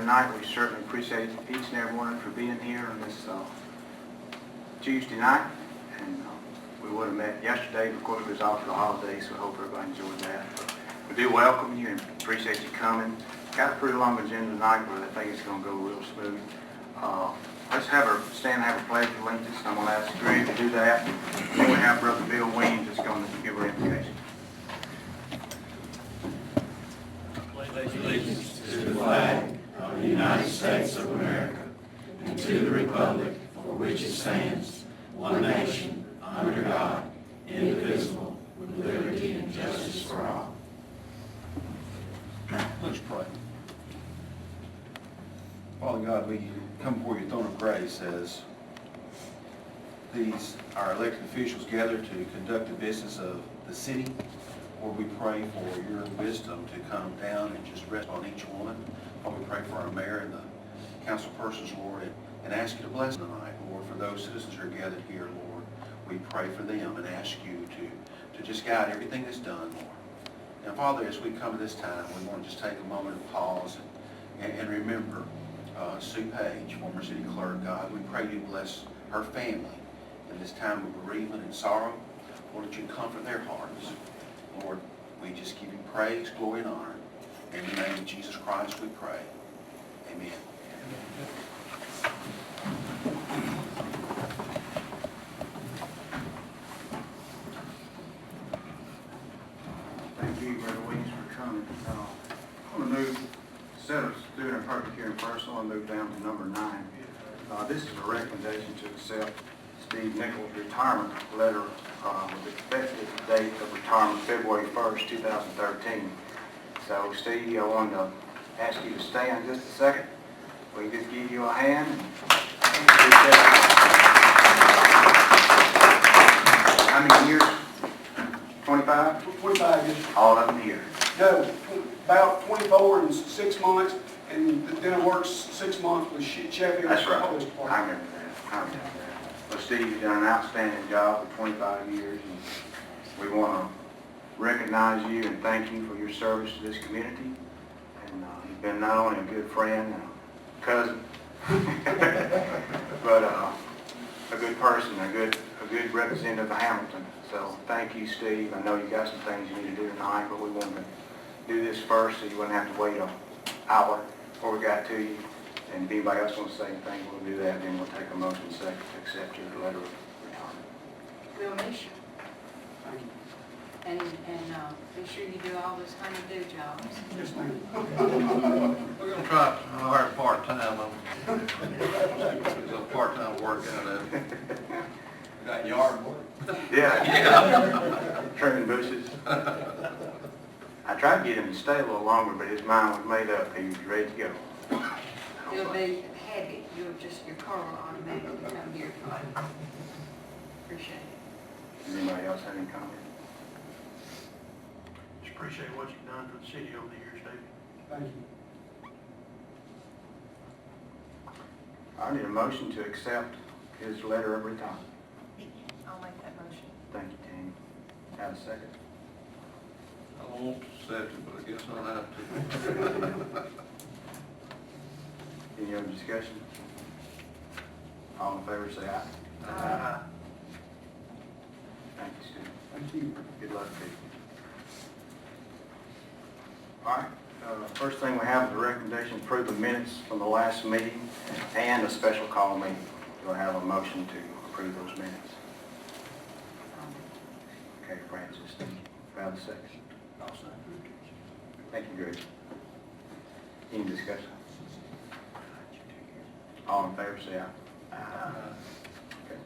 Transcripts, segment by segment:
tonight. We certainly appreciate each and every one for being here on this Tuesday night. And we would have met yesterday, but of course we was off for the holidays, so I hope everybody enjoyed that. But we do welcome you and appreciate you coming. Got a pretty long agenda tonight, but I think it's going to go real smooth. Let's have her stand and have a pledge of allegiance. I'm going to ask Greg to do that. And then we have Brother Bill Weems that's going to give her invocation. Allegiance to the flag of the United States of America and to the republic for which it stands, one nation, under God, indivisible, with liberty and justice for all. Let's pray. Father God, we come before your throne of grace as our elected officials gather to conduct the business of the city. Lord, we pray for your wisdom to come down and just rest on each one. Lord, we pray for our mayor and the council persons, Lord, and ask you to bless them tonight, Lord, for those citizens who are gathered here, Lord. We pray for them and ask you to just guide everything that's done, Lord. And Father, as we come to this time, we want to just take a moment of pause and remember Sue Page, former city clerk. God, we pray you bless her family in this time of bereavement and sorrow. Lord, that you comfort their hearts. Lord, we just give you praise, glory, and honor. In the name of Jesus Christ we pray. Amen. Thank you, Brother Weems, for coming. I'm going to move, instead of doing a public hearing first, I'm going to move down to number 9. This is a recommendation to accept Steve Nichols' retirement letter with the effective date of retirement February 1st, 2013. So, Steve, I wanted to ask you to stand just a second. We can just give you a hand. How many years? 25? 25 years. All of them here. No, about 24 and 6 months, and then I worked 6 months with Sheffield. That's right. Police I Department. remember that. Well, Steve, you've done an outstanding job for 25 years, and we want to recognize you and thank you for your service to this community. And you've been not only a good friend and a cousin, but a good person, a good representative of Hamilton. So thank you, Steve. I know you got some things you need to do tonight, but we wanted to do this first so you wouldn't have to wait an hour before we got to you. And if anybody else wants to say anything, we'll do that, and then we'll take a motion second to accept your letter of retirement. We'll miss you. Thank you. And be sure you do all those honey-do jobs. Yes, ma'am. We're going to try hard part-time. There's a part-time work out of it. Got yard work? Yeah. Trimming bushes. I tried to get him to stay a little longer, but his mind was made up. He was ready to go. You'll be happy. Your car will automatically come here. Appreciate it. Does anybody else have any comment? Just appreciate what you've done for the city over the years, David. Thank you. I need a motion to accept his letter of retirement. I'll make that motion. Thank you, Tammy. Have a second? I won't accept it, but I guess I'll have to. Any other discussion? All in favor, say aye. Aye. Thank you, Steve. Thank you. Good luck to you. All right, first thing we have is a recommendation to approve the minutes from the last meeting and a special call meeting. Do I have a motion to approve those minutes? Okay, Francis, do I have a second? I'll second. Thank you, Greg. Any discussion? All in favor, say aye. Okay.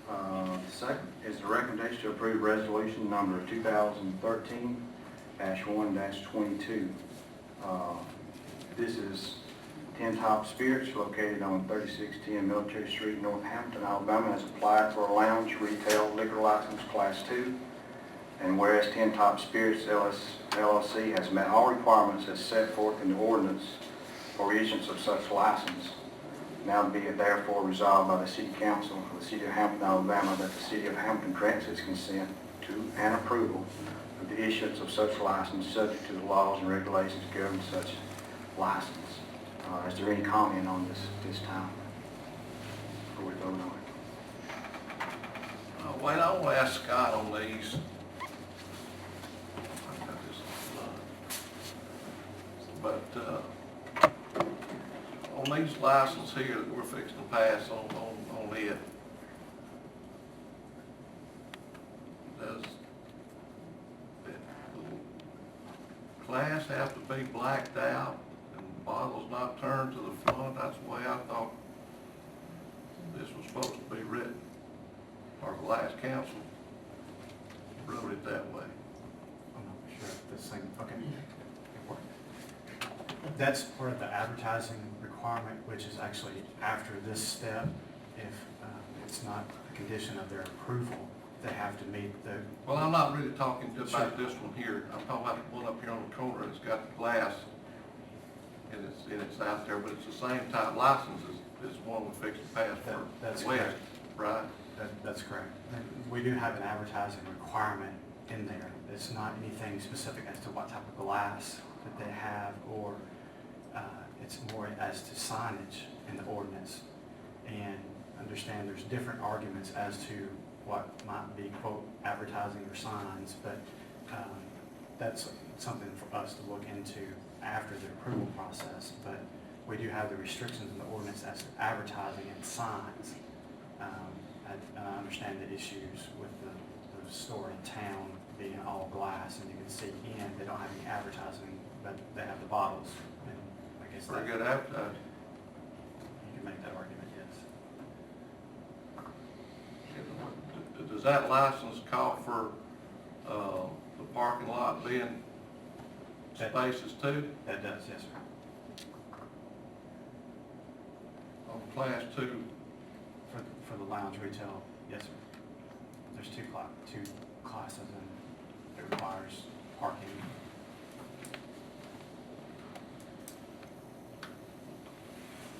The second is the recommendation to approve resolution number 2013-1-22. This is Tin Top Spirits located on 3610 Military Street, North Hampton, Alabama, has applied for a lounge retail liquor license Class 2. And whereas Tin Top Spirits LLC has met all requirements as set forth in the ordinance for issuance of such license, now be it therefore resolved by the City Council of the City of Hampton, Alabama, that the City of Hampton grants its consent to and approval of the issuance of such license subject to the laws and regulations governing such license. Is there any comment on this time before we vote on it? Wait, I want to ask Scott on these. But on these licenses here that we're fixing to pass on it, does the glass have to be blacked out and bottles not turned to the front? That's the way I thought this was supposed to be written, or the last council wrote it that way. I'm not sure if this thing, okay. That's part of the advertising requirement, which is actually after this step. If it's not a condition of their approval, they have to meet the, Well, I'm not really talking just about this one here. I'm talking about the one up here on the corner. It's got the glass and it's out there, but it's the same type license as one we fixed to pass for That's West, correct. right? that's correct. And we do have an advertising requirement in there. It's not anything specific as to what type of glass that they have, or it's more as to signage in the ordinance. And understand there's different arguments as to what might be, quote, advertising or signs, but that's something for us to look into after the approval process. But we do have the restrictions in the ordinance as to advertising and signs. I understand the issues with the store in town being all glass, and you can see in, they don't have any advertising, but they have the bottles. And I guess Pretty that, good advertising. you can make that argument, yes. Does that license call for the parking lot being spaces too? That does, yes, sir. On class 2, For the lounge retail, yes, sir. There's two classes, and it requires parking.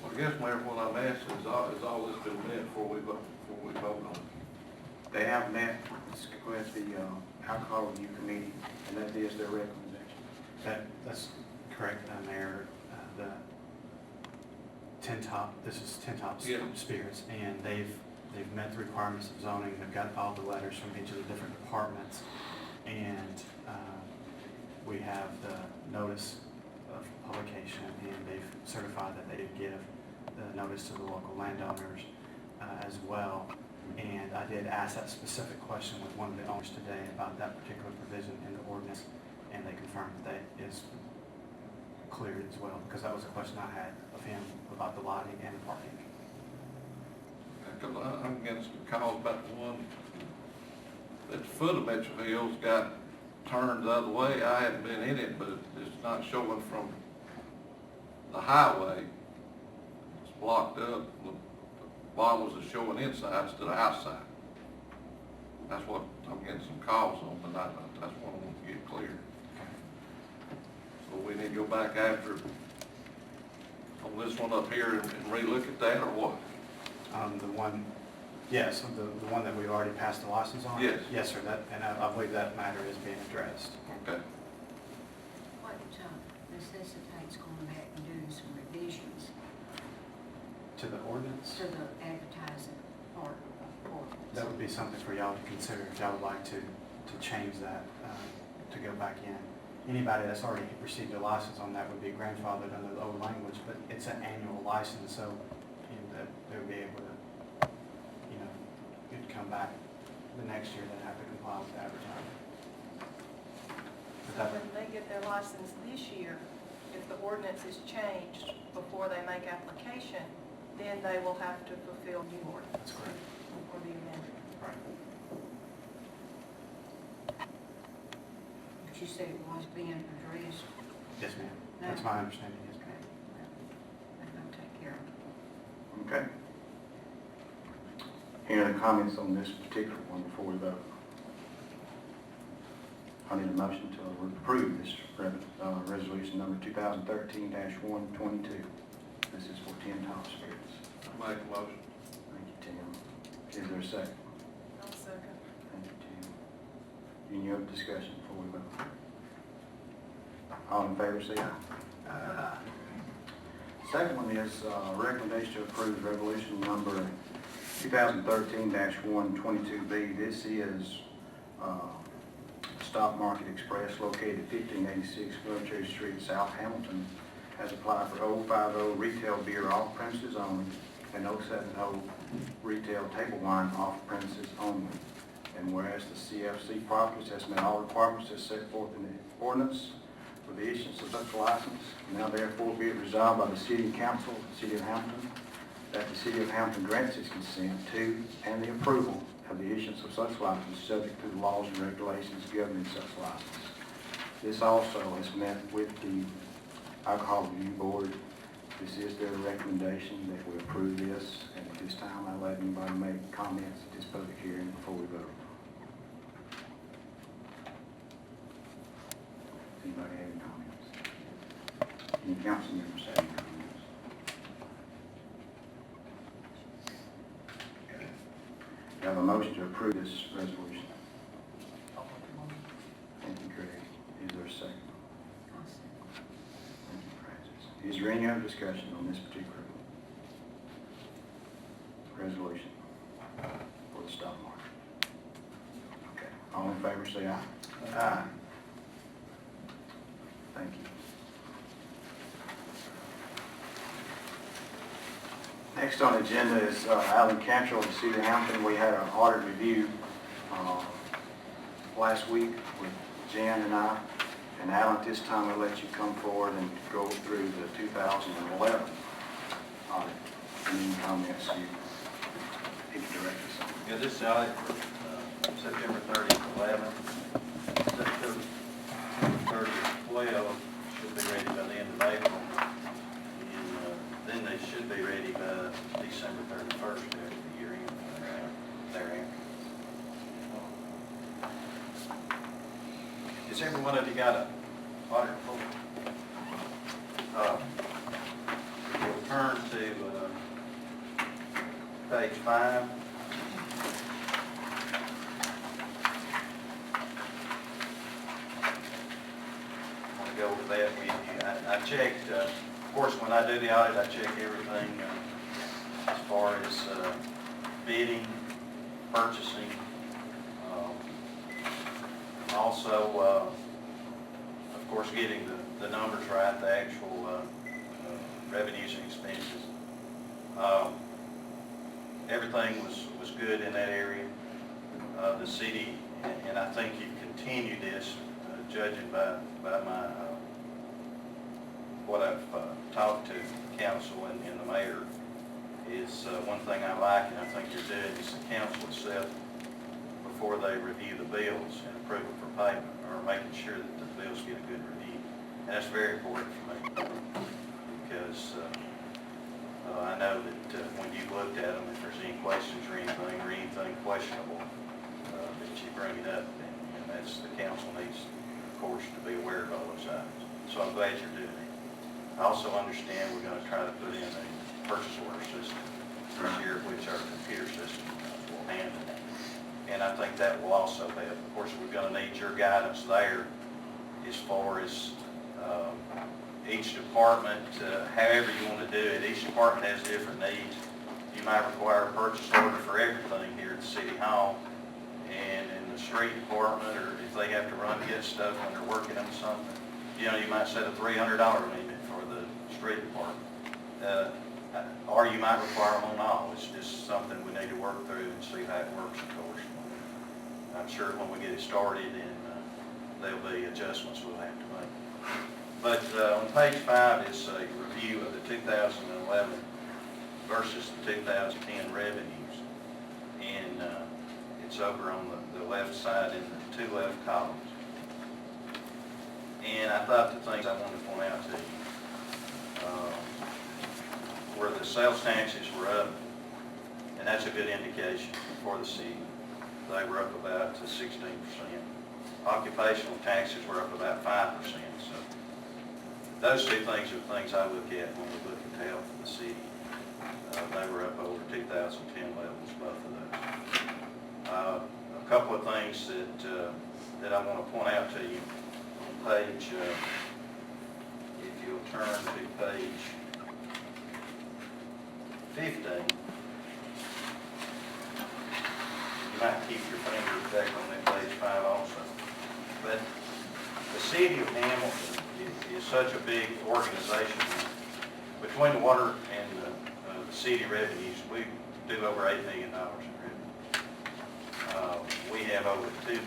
well, I guess, Mayor, what I'm asking is all this been met before we vote on it? They have met with the Alcohol Review Committee, and that is their recommendation. That's correct, Mayor. The this is Tin Top Yeah. Spirits, and they've met the requirements of zoning. They've got all the letters from each of the different departments, and we have the notice of publication, and they've certified that they did give the notice to the local landowners as well. And I did ask that specific question with one of the owners today about that particular provision in the ordinance, and they confirmed that is cleared as well, because that was a question I had of him about the lighting and the parking. Because I'm getting some calls about the one at the foot of Mitchell Hills got turned the other way. I haven't been in it, but it's not showing from the highway. It's blocked up. The bottles are showing inside instead of outside. That's what I'm getting some calls on, but that's what I want to get clear. So we need to go back after on this one up here and relook at that, or what? The one, yes, the one that we already passed the license on? Yes. Yes, sir, and I believe that matter is being addressed. Okay. What necessitates going back and doing some revisions To the ordinance? to the advertising part of the ordinance? That would be something for y'all to consider if y'all would like to change that, to go back in. Anybody that's already received a license on that would be grandfathered under the old language, but it's an annual license, so that they would be able to, you'd come back the next year, they'd have to comply with the advertising. But that- When they get their license this year, if the ordinance is changed before they make application, then they will have to fulfill new ordinance. That's correct. Or the amendment. Right. But you said it was being addressed. Yes, ma'am. That's my understanding, yes, ma'am. They're going to take care of it. Okay. Any other comments on this particular one before we vote? I need a motion to approve this resolution number 2013-122. This is for Tin Top Spirits. I'll make a motion. Thank you, Tim. Is there a second? I'll second. Thank you, Tim. Any other discussion before we vote? All in favor, say aye. Second one is recommendation to approve resolution number 2013-122B. This is Stock Market Express located at 1586 Military Street, South Hamilton, has applied for 050 retail beer off premises only and 070 retail table wine off premises only. And whereas the CFC properties has met all requirements as set forth in the ordinance for the issuance of such license, now therefore be it resolved by the City Council of the City of Hamilton that the City of Hamilton grants its consent to and the approval of the issuance of such license subject to the laws and regulations governing such license. This also has met with the Alcohol Review Board. This is their recommendation that we approve this, and at this time I let anybody make comments at this public hearing before we vote. Anybody have any comments? Any council members have any comments? Okay. We have a motion to approve this resolution. Thank you, Craig. Is there a second? I'll say. Thank you, Francis. Is there any other discussion on this particular resolution for the stock market? Okay. All in favor, say aye. Aye. Thank you. Next on the agenda is Alan Cantrell of the City of Hamilton. We had an audit review last week with Jan and I. And Alan, at this time, we'll let you come forward and go through the 2011 audit. Any comments you can direct us on? Yeah, this audit for September 30th, 11, September 30th, 12 should be ready by the end of April. And then they should be ready by December 31st after the year end thereafter. Has every one of you got an audit report? We'll turn to page 5. Go over that with you. I checked, of course, when I do the audit, I check everything as far as bidding, purchasing, also, of course, getting the numbers right, the actual revenues and expenses. Everything was good in that area. The city, and I think you continue this, judging by my what I've talked to council and the mayor, is one thing I like, and I think you're doing, is the council itself, before they review the bills and approve it for payment, or making sure that the bills get a good review. And that's very important for me, because I know that when you looked at them, if there's any questions or anything questionable, that you bring it up, and that's, the council needs, of course, to be aware of all those items. So I'm glad you're doing it. I also understand we're going to try to put in a purchase order system this year, which our computer system will handle. And I think that will also help. Of course, we're going to need your guidance there as far as each department, however you want to do it. Each department has different needs. You might require a purchase order for everything here at City Hall, and in the street department, or if they have to run to get stuff when they're working on something, you know, you might set a $300 limit for the street department. Or you might require them on all. It's just something we need to work through and see how it works, of course. I'm sure when we get it started, and there'll be adjustments we'll have to make. But on page 5 is a review of the 2011 versus the 2010 revenues. And it's over on the left side in the 2 left columns. And I thought the things I wanted to point out to you, where the sales taxes were up, and that's a good indication for the city. They were up about 16%. Occupational taxes were up about 5%. So those two things are things I look at when we look at the health of the city. They were up over 2010 levels, both of those. A couple of things that I want to point out to you on page, if you'll turn to page 15, you might keep your finger back on that page 5 also. But the city of Hamilton is such a big organization. Between the water and the city revenues, we do over $8 million in revenue. We have over $2,200,000 in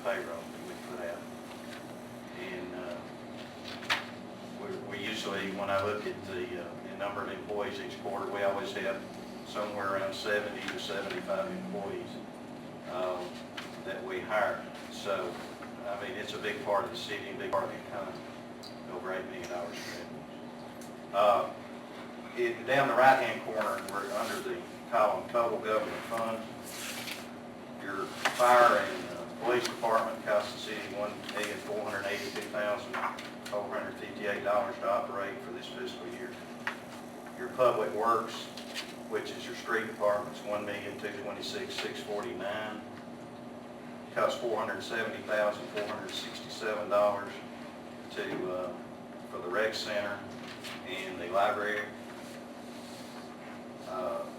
payroll that we put out. And we usually, when I look at the number of employees each quarter, we always have somewhere around 70 to 75 employees that we hire. So, I mean, it's a big part of the city, a big part of the economy, over $8 million in revenue. Down the right-hand corner, we're under the column Total Government Funds. Your fire and police department costs the city $1,482,458 to operate for this fiscal year. Your public works, which is your street department, is $1,226,649. Costs $470,467 for the rec center and the library.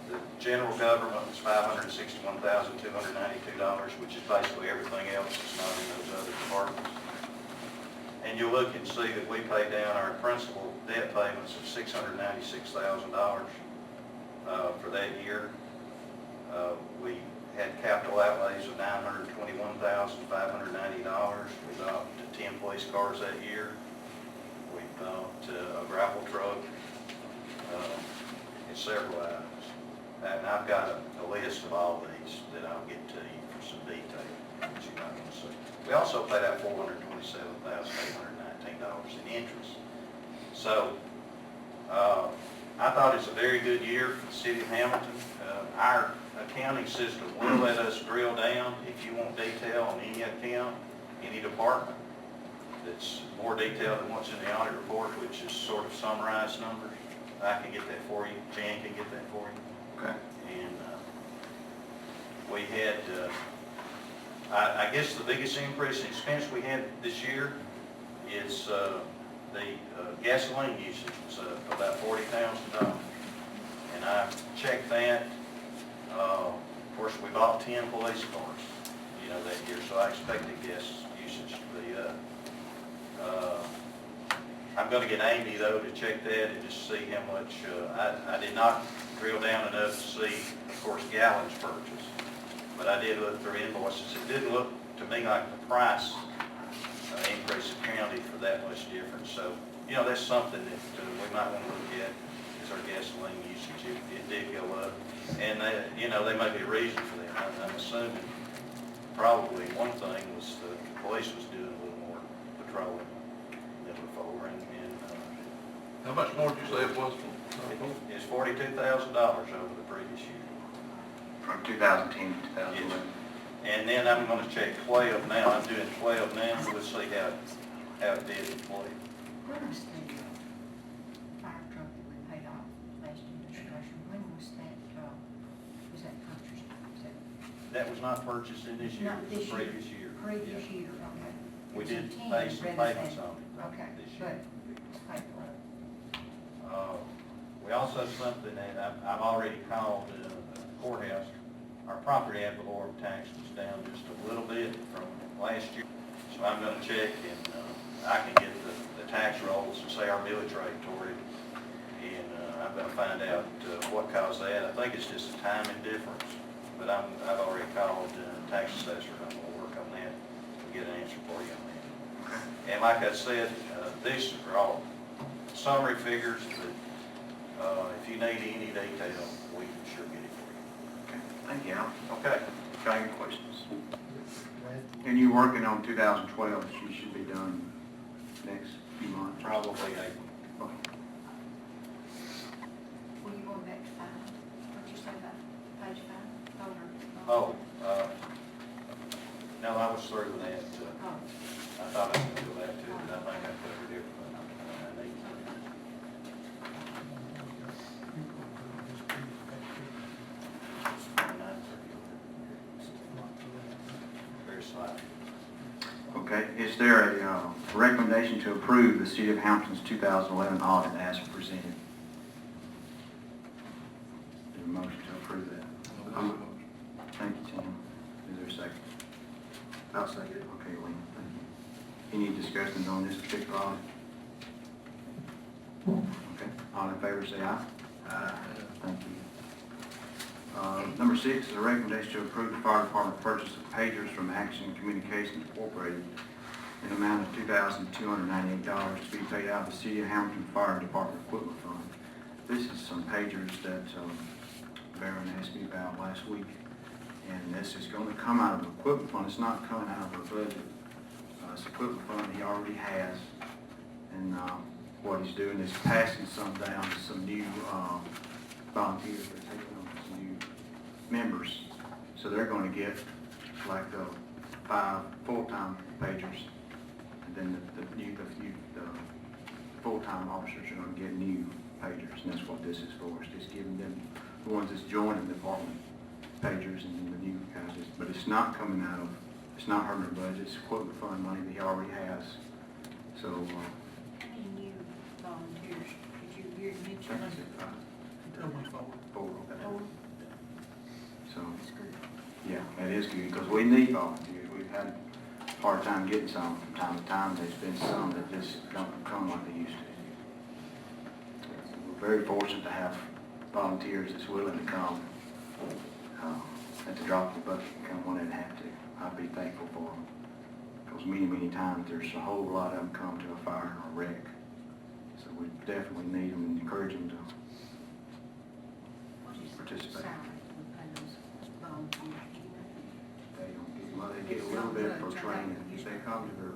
The general government is $561,292, which is basically everything else that's not in those other departments. And you'll look and see that we paid down our principal debt payments of $696,000 for that year. We had capital outlays of $921,590. We bought 10 police cars that year. We bought a gravel truck and several items. And I've got a list of all these that I'll get to you for some detail that you might want to see. We also paid out $427,819 in interest. So I thought it's a very good year for the city of Hamilton. Our accounting system will let us drill down if you want detail on any account, any department that's more detailed than what's in the audit report, which is sort of summarized numbers. I can get that for you. Jan can get that for you. Okay. And we had, I guess the biggest increase in expense we had this year is the gasoline usage was about $40,000. And I checked that. Of course, we bought 10 police cars, that year, so I expected gas usage to be up. I'm going to get Amy, though, to check that and just see how much, I did not drill down enough to see, of course, gallons purchased, but I did look through invoices. It didn't look to me like the price increase accounted for that much difference. So, that's something that we might want to look at is our gasoline usage. It did go up. And, there may be a reason for that. I'm assuming probably one thing was the police was doing a little more patrolling than before. And How much more did you say it was? it's $42,000 over the previous year. From 2010 to 2011. Yes. And then I'm going to check 12 now. I'm doing 12 now. We'll see how it did in 12. When was the fire truck that we paid off last administration, when was that purchased? That was not purchased in this year. Not It was this the year. previous year. Previous Yeah. year, okay. We It's in did 10 pay some rather payments than- on it Okay, this year. but it's paid for. We also, something that I've already called the courthouse, our property ad valorem tax was down just a little bit from last year. So I'm going to check and I can get the tax rolls and say our millage rate toward it. And I'm going to find out what caused that. I think it's just a timing difference, but I've already called the tax assessor. I'm going to work on that and get an answer for you on that. And like I said, these are all summary figures, but if you need any detail, we can sure get it for you. Okay. Thank you, Al. Okay. Got any questions? And you're working on 2012, which you should be done next few months? Probably April. Okay. Were you going back to 5? What'd you say about page 5? Oh, no, I was through with that. Oh. I thought I was going to go back to it, but I think I covered everything I need. Very slight. Okay, is there a recommendation to approve the City of Hampton's 2011 audit as presented? motion to approve that? Thank you, Tim. Is there a second? I'll second it. Okay, Lee, thank you. Any discussions on this particular audit? Okay, all in favor, say aye. Aye. Thank you. Number 6 is a recommendation to approve the fire department purchase of pagers from Action Communications Incorporated in the amount of $2,298 to be paid out of the City of Hamilton Fire Department Equipment Fund. This is some pagers that Baron asked me about last week, and this is going to come out of the equipment fund. It's not coming out of our budget. It's equipment fund he already has, and what he's doing is passing some down to some new volunteers. They're taking on some new members, so they're going to get like 5 full-time pagers, and then the full-time officers are going to get new pagers, and that's what this is for. It's just giving them, the ones that's joining the department, pagers, and then the new guys. But it's not coming out of, it's not hurting our budget. It's equipment fund money that he already has. So, How many new volunteers did you mention? that's it, Tell me forward. 4. Oh, So, that's good. yeah, that is good, because we need volunteers. We've had a hard time getting some from time to time. There's been some that just don't come like they used to. We're very fortunate to have volunteers that's willing to come at the drop of the bucket and come when they have to. I'd be thankful for them, because many times there's a whole lot of them come to a fire or a wreck. So we definitely need them and encourage them to What is the participate. salary we pay those volunteers? Do you know? They don't get money, they get a little bit for training. If they come to their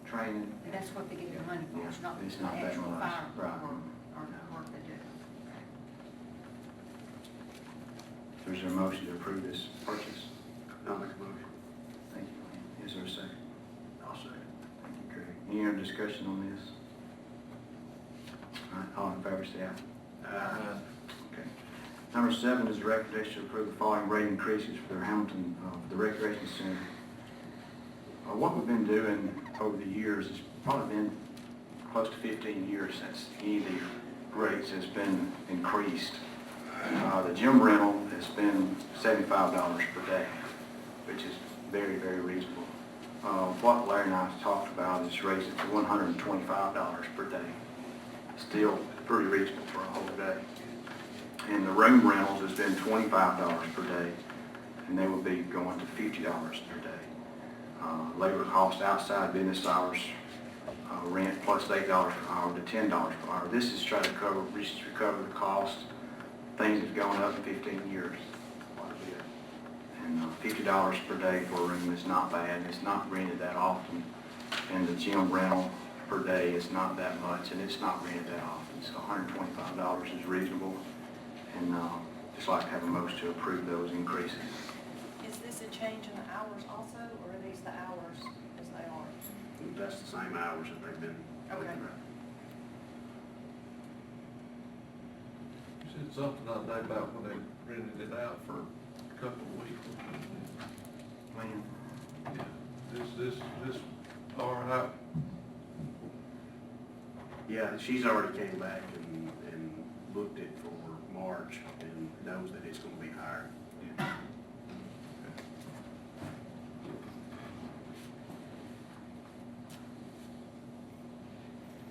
training, And that's what they get their money for, it's not the It's not that actual much, fire right. or the work they do. so is there a motion to approve this purchase? I'll make a motion. Thank you, Lynn. Is there a second? I'll second. Thank you, Craig. Any other discussion on this? All right, all in favor, say aye. Okay. Number 7 is a recommendation to approve the following rate increases for the Hamilton, the Recreation Center. What we've been doing over the years, it's probably been close to 15 years since any of these rates has been increased. The gym rental has been $75 per day, which is very reasonable. What Larry and I talked about is raising it to $125 per day. Still pretty reasonable for a whole day. And the room rentals has been $25 per day, and they will be going to $50 per day. Labor cost outside business hours, rent plus $8 per hour to $10 per hour. This is trying to recover the cost. Things have gone up in 15 years, quite a bit. And $50 per day for a room is not bad. It's not rented that often. And the gym rental per day is not that much, and it's not rented that often. So $125 is reasonable. And just like to have a motion to approve those increases. Is this a change in the hours also, or are these the hours as they are? That's the same hours that they've been. Okay. You said something the other day about when they rented it out for a couple of weeks. Lynn? Yeah. This all right? Yeah, she's already came back and booked it for March and knows that it's gonna be higher.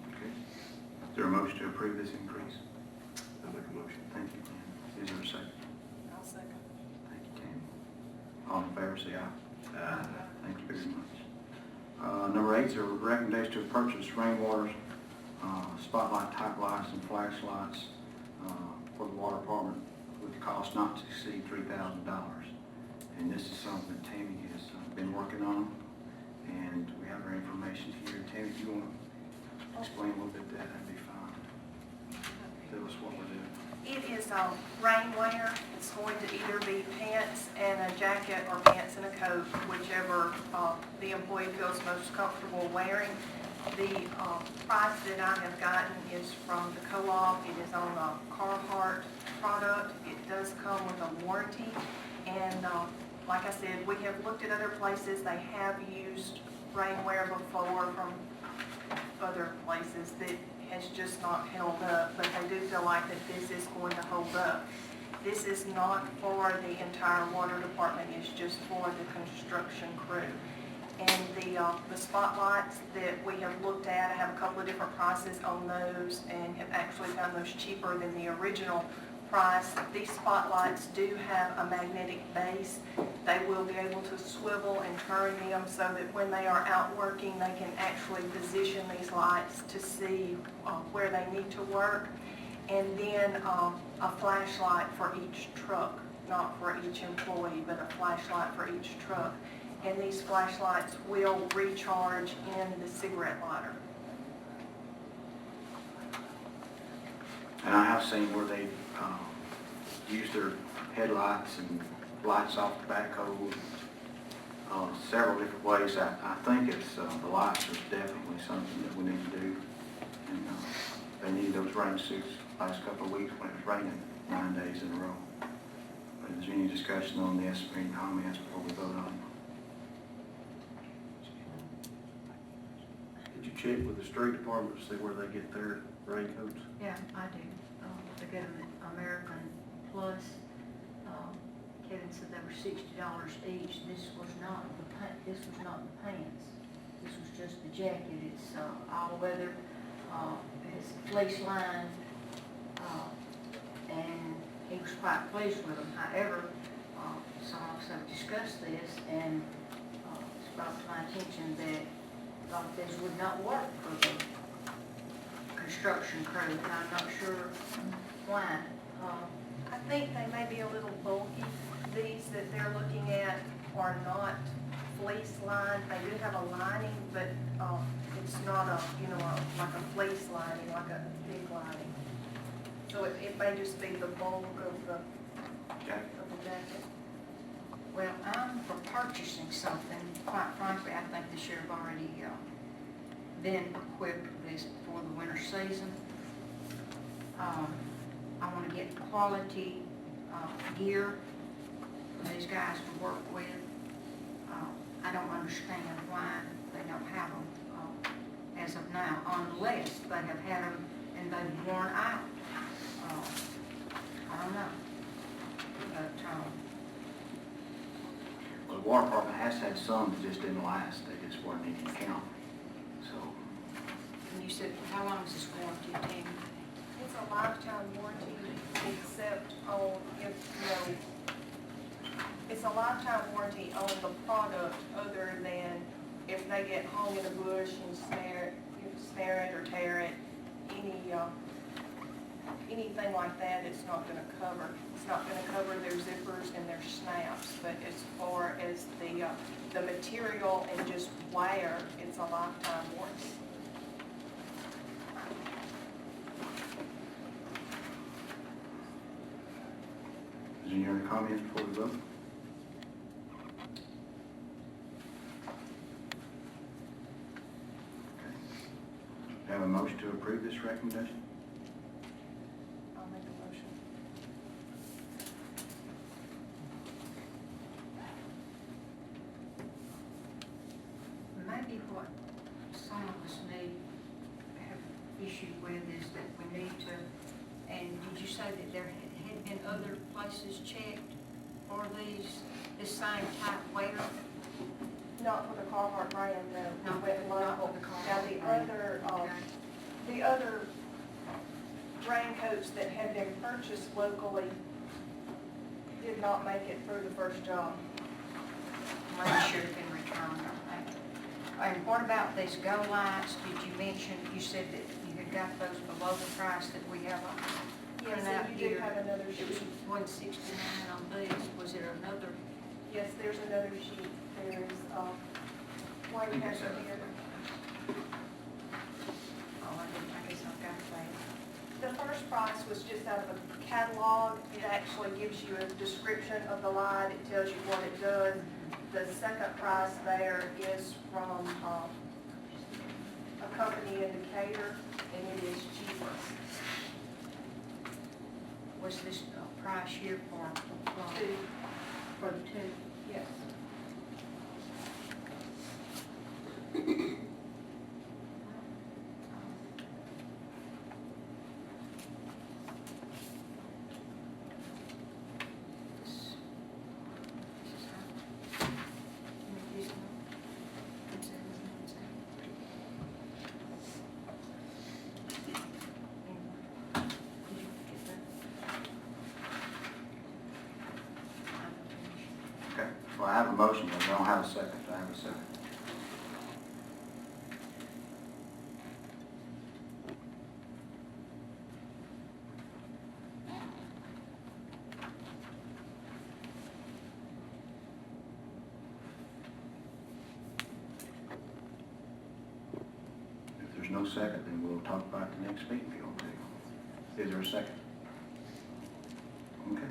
Okay. Is there a motion to approve this increase? I'll make a motion. Thank you, Lynn. Is there a second? I'll second. Thank you, Tammy. All in favor, say aye. Thank you very much. Number 8 is a recommendation to purchase rainwater spotlight type lights and flashlights for the water department with the cost not to exceed $3,000. And this is something that Tammy has been working on, and we have her information here. Tammy, if you want to explain a little bit of that, that'd be fine. Tell us what we're doing. It is rainwear. It's going to either be pants and a jacket or pants and a coat, whichever the employee feels most comfortable wearing. The price that I have gotten is from the co-op. It is on a Carhartt product. It does come with a warranty. And like I said, we have looked at other places. They have used rainwear before from other places that has just not held up, but they do feel like that this is going to hold up. This is not for the entire water department, it's just for the construction crew. And the spotlights that we have looked at, I have a couple of different prices on those and have actually found those cheaper than the original price. These spotlights do have a magnetic base. They will be able to swivel and turn them so that when they are out working, they can actually position these lights to see where they need to work. And then a flashlight for each truck, not for each employee, but a flashlight for each truck. And these flashlights will recharge in the cigarette lighter. And I have seen where they use their headlights and lights off the backhoe, several different ways. I think it's, the lights is definitely something that we need to do. And they need those rain suits last couple of weeks when it was raining 9 days in a row. But is there any discussion on this, or any comments before we vote on it? Did you check with the street department to see where they get their raincoats? Yeah, I do. They get them at American Plus. Kevin said they were $60 each. This was not the pants. This was just the jacket. It's all weather. It has fleece line, and he was quite pleased with them. However, some of us have discussed this, and it's brought to my attention that this would not work for the construction crew, and I'm not sure why. I think they may be a little bulky. These that they're looking at are not fleece lined. They do have a lining, but it's not a, like a fleece lining, like a big lining. So it may just be the bulk of the jacket. Well, I'm for purchasing something. Quite frankly, I think they should have already been equipped with this before the winter season. I want to get quality gear for these guys to work with. I don't understand why they don't have them as of now, unless they have had them and they've worn out. I don't know. But Well, the water department has had some that just didn't last. They just weren't even count. So, and you said, how long is this warranty, Tammy? It's a lifetime warranty, except on it's a lifetime warranty on the product, other than if they get hung in a bush and snare it or tear it, anything like that, it's not going to cover. It's not going to cover their zippers and their snaps, but as far as the material and just wear, it's a lifetime warranty. is there any other comments before we vote? Okay. Have a motion to approve this recommendation? I'll make a motion. Maybe what some of us have issue with is that we need to, and did you say that there had been other places checked for this same type wear? Not for the Carhartt brand, no. No, We went not local. for the Carhartt Now, the brand. other, Okay. the other raincoats that had been purchased locally did not make it through the first job. Maybe should have been returned, I think. And what about these Go lights? Did you mention, you said that you had got those below the price that we have on? Yes, printout and you do here? have another It was sheet. $169 on these. Was there another? Yes, there's another sheet. There's, one you have here. Oh, I guess I've got that. The first price was just out of a catalog. It actually gives you a description of the light. It tells you what it does. The second price there is from a company in Decatur, and it is cheaper. Was this price here for Two. for the two? Yes. Well, I have a motion, but I don't have a second. I have a second. If there's no second, then we'll talk about the next meeting if you want to. Is there a second? Okay.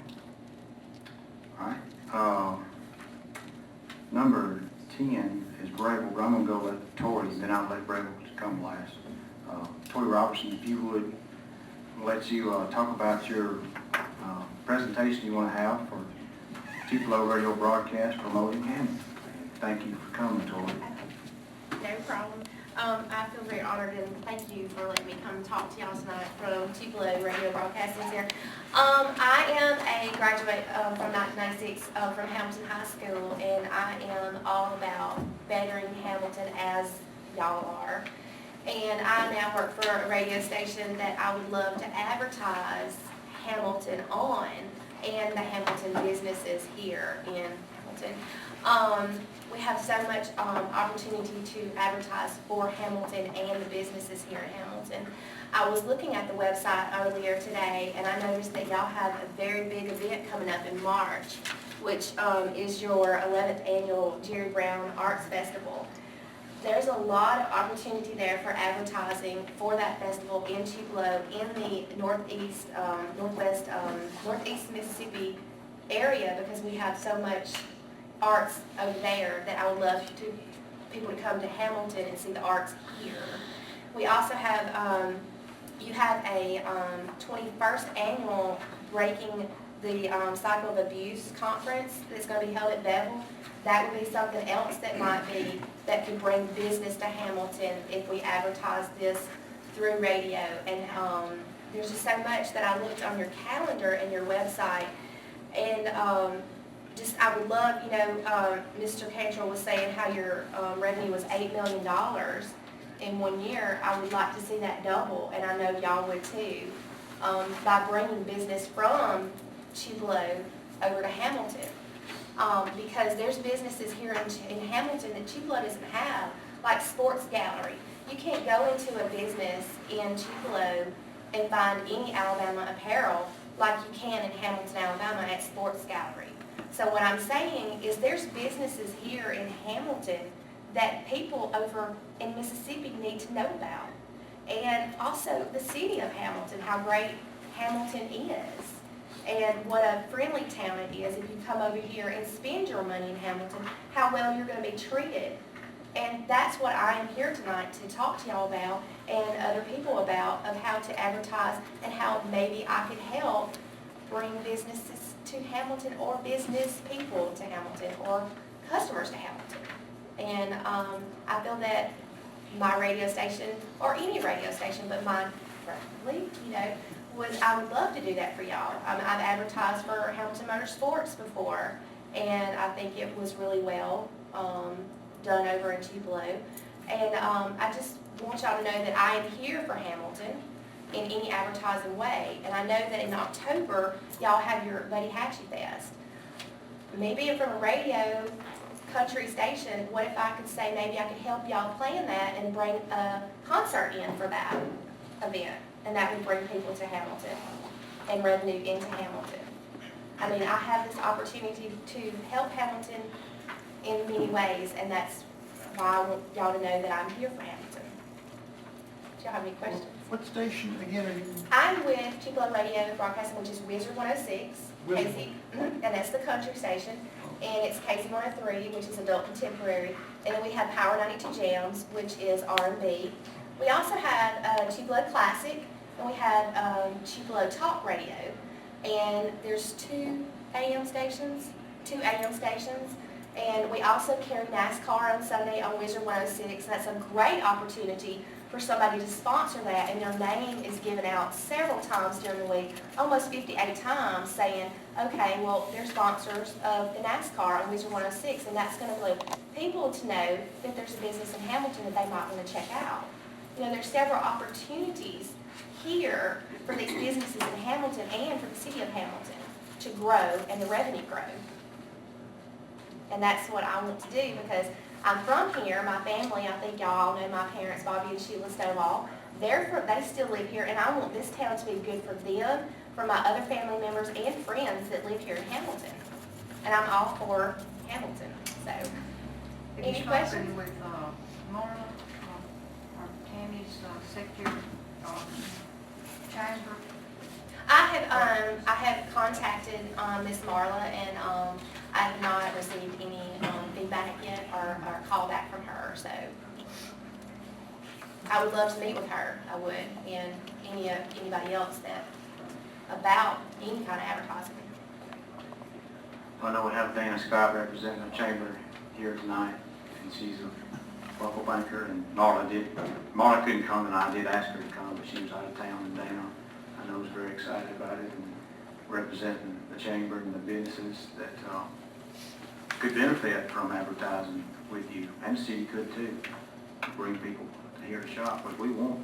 All right. Number 10 is Brable. I'm gonna go let Tori, then I'll let Brable come last. Tori Robertson, if you would, let you talk about your presentation you want to have for Tupelo Radio broadcast promoting Hammond. Thank you for coming, Tori. No problem. I feel very honored and thank you for letting me come talk to y'all tonight from Tupelo Radio Broadcasting here. I am a graduate from 1996 from Hamilton High School, and I am all about bettering Hamilton as y'all are. And I now work for a radio station that I would love to advertise Hamilton on and the Hamilton businesses here in Hamilton. We have so much opportunity to advertise for Hamilton and the businesses here in Hamilton. I was looking at the website earlier today, and I noticed that y'all have a very big event coming up in March, which is your 11th annual Jerry Brown Arts Festival. There's a lot of opportunity there for advertising for that festival in Tupelo, in the northeast Mississippi area, because we have so much arts over there that I would love people to come to Hamilton and see the arts here. We also have, you have a 21st annual Breaking the Cycle of Abuse conference that's going to be held at Bevel. That would be something else that could bring business to Hamilton if we advertise this through radio. And there's just so much that I looked on your calendar and your website, and I would love, Mr. Cantrell was saying how your revenue was $8 million in 1 year. I would like to see that double, and I know y'all would too, by bringing business from Tupelo over to Hamilton. Because there's businesses here in Hamilton that Tupelo doesn't have, like Sports Gallery. You can't go into a business in Tupelo and find any Alabama apparel like you can in Hamilton, Alabama at Sports Gallery. So what I'm saying is there's businesses here in Hamilton that people over in Mississippi need to know about. And also the city of Hamilton, how great Hamilton is, and what a friendly town it is if you come over here and spend your money in Hamilton, how well you're going to be treated. And that's what I am here tonight to talk to y'all about and other people about, of how to advertise and how maybe I could help bring businesses to Hamilton, or business people to Hamilton, or customers to Hamilton. And I feel that my radio station, or any radio station, but mine preferably, I would love to do that for y'all. I've advertised for Hamilton Motorsports before, and I think it was really well done over in Tupelo. And I just want y'all to know that I am here for Hamilton in any advertising way. And I know that in October, y'all have your Buddy Hatchie Fest. Me being from a radio country station, what if I could say maybe I could help y'all plan that and bring a concert in for that event? And that would bring people to Hamilton and revenue into Hamilton. I mean, I have this opportunity to help Hamilton in many ways, and that's why I want y'all to know that I'm here for Hamilton. Do y'all have any questions? What station again are you? I'm with Tupelo Radio Broadcasting, which is Wizard 106, Wizard. Casey, and that's the country station. And it's Casey 103, which is adult contemporary. And then we have Power 92 Jams, which is R&B. We also have Tupelo Classic, and we have Tupelo Talk Radio. And there's 2 AM stations. And we also carry NASCAR on Sunday on Wizard 106. That's a great opportunity for somebody to sponsor that, and their name is given out several times during the week, almost 58 times, saying, okay, well, they're sponsors of the NASCAR on Wizard 106, and that's going to let people to know that there's a business in Hamilton that they might want to check out. There's several opportunities here for these businesses in Hamilton and for the city of Hamilton to grow and the revenue grow. And that's what I want to do because I'm from here. My family, I think y'all all know my parents, Bobby and Sheila Stovall. They still live here, and I want this town to be good for them, for my other family members and friends that live here in Hamilton. And I'm all for Hamilton, so. Have you Any questions? spoken with Marla, or Tammy's secretary, chamber? I have contacted Miss Marla, and I have not received any feedback yet or call back from her, so. I would love to meet with her, I would, and anybody else about any kind of advertising. I know we have Dana Scott representing the chamber here tonight, and she's a local banker, and Marla couldn't come, and I did ask her to come, but she was out of town, and Dana, I know, was very excited about it, and representing the chamber and the businesses that could benefit from advertising with you, and the city could too, bring people here to shop, but we want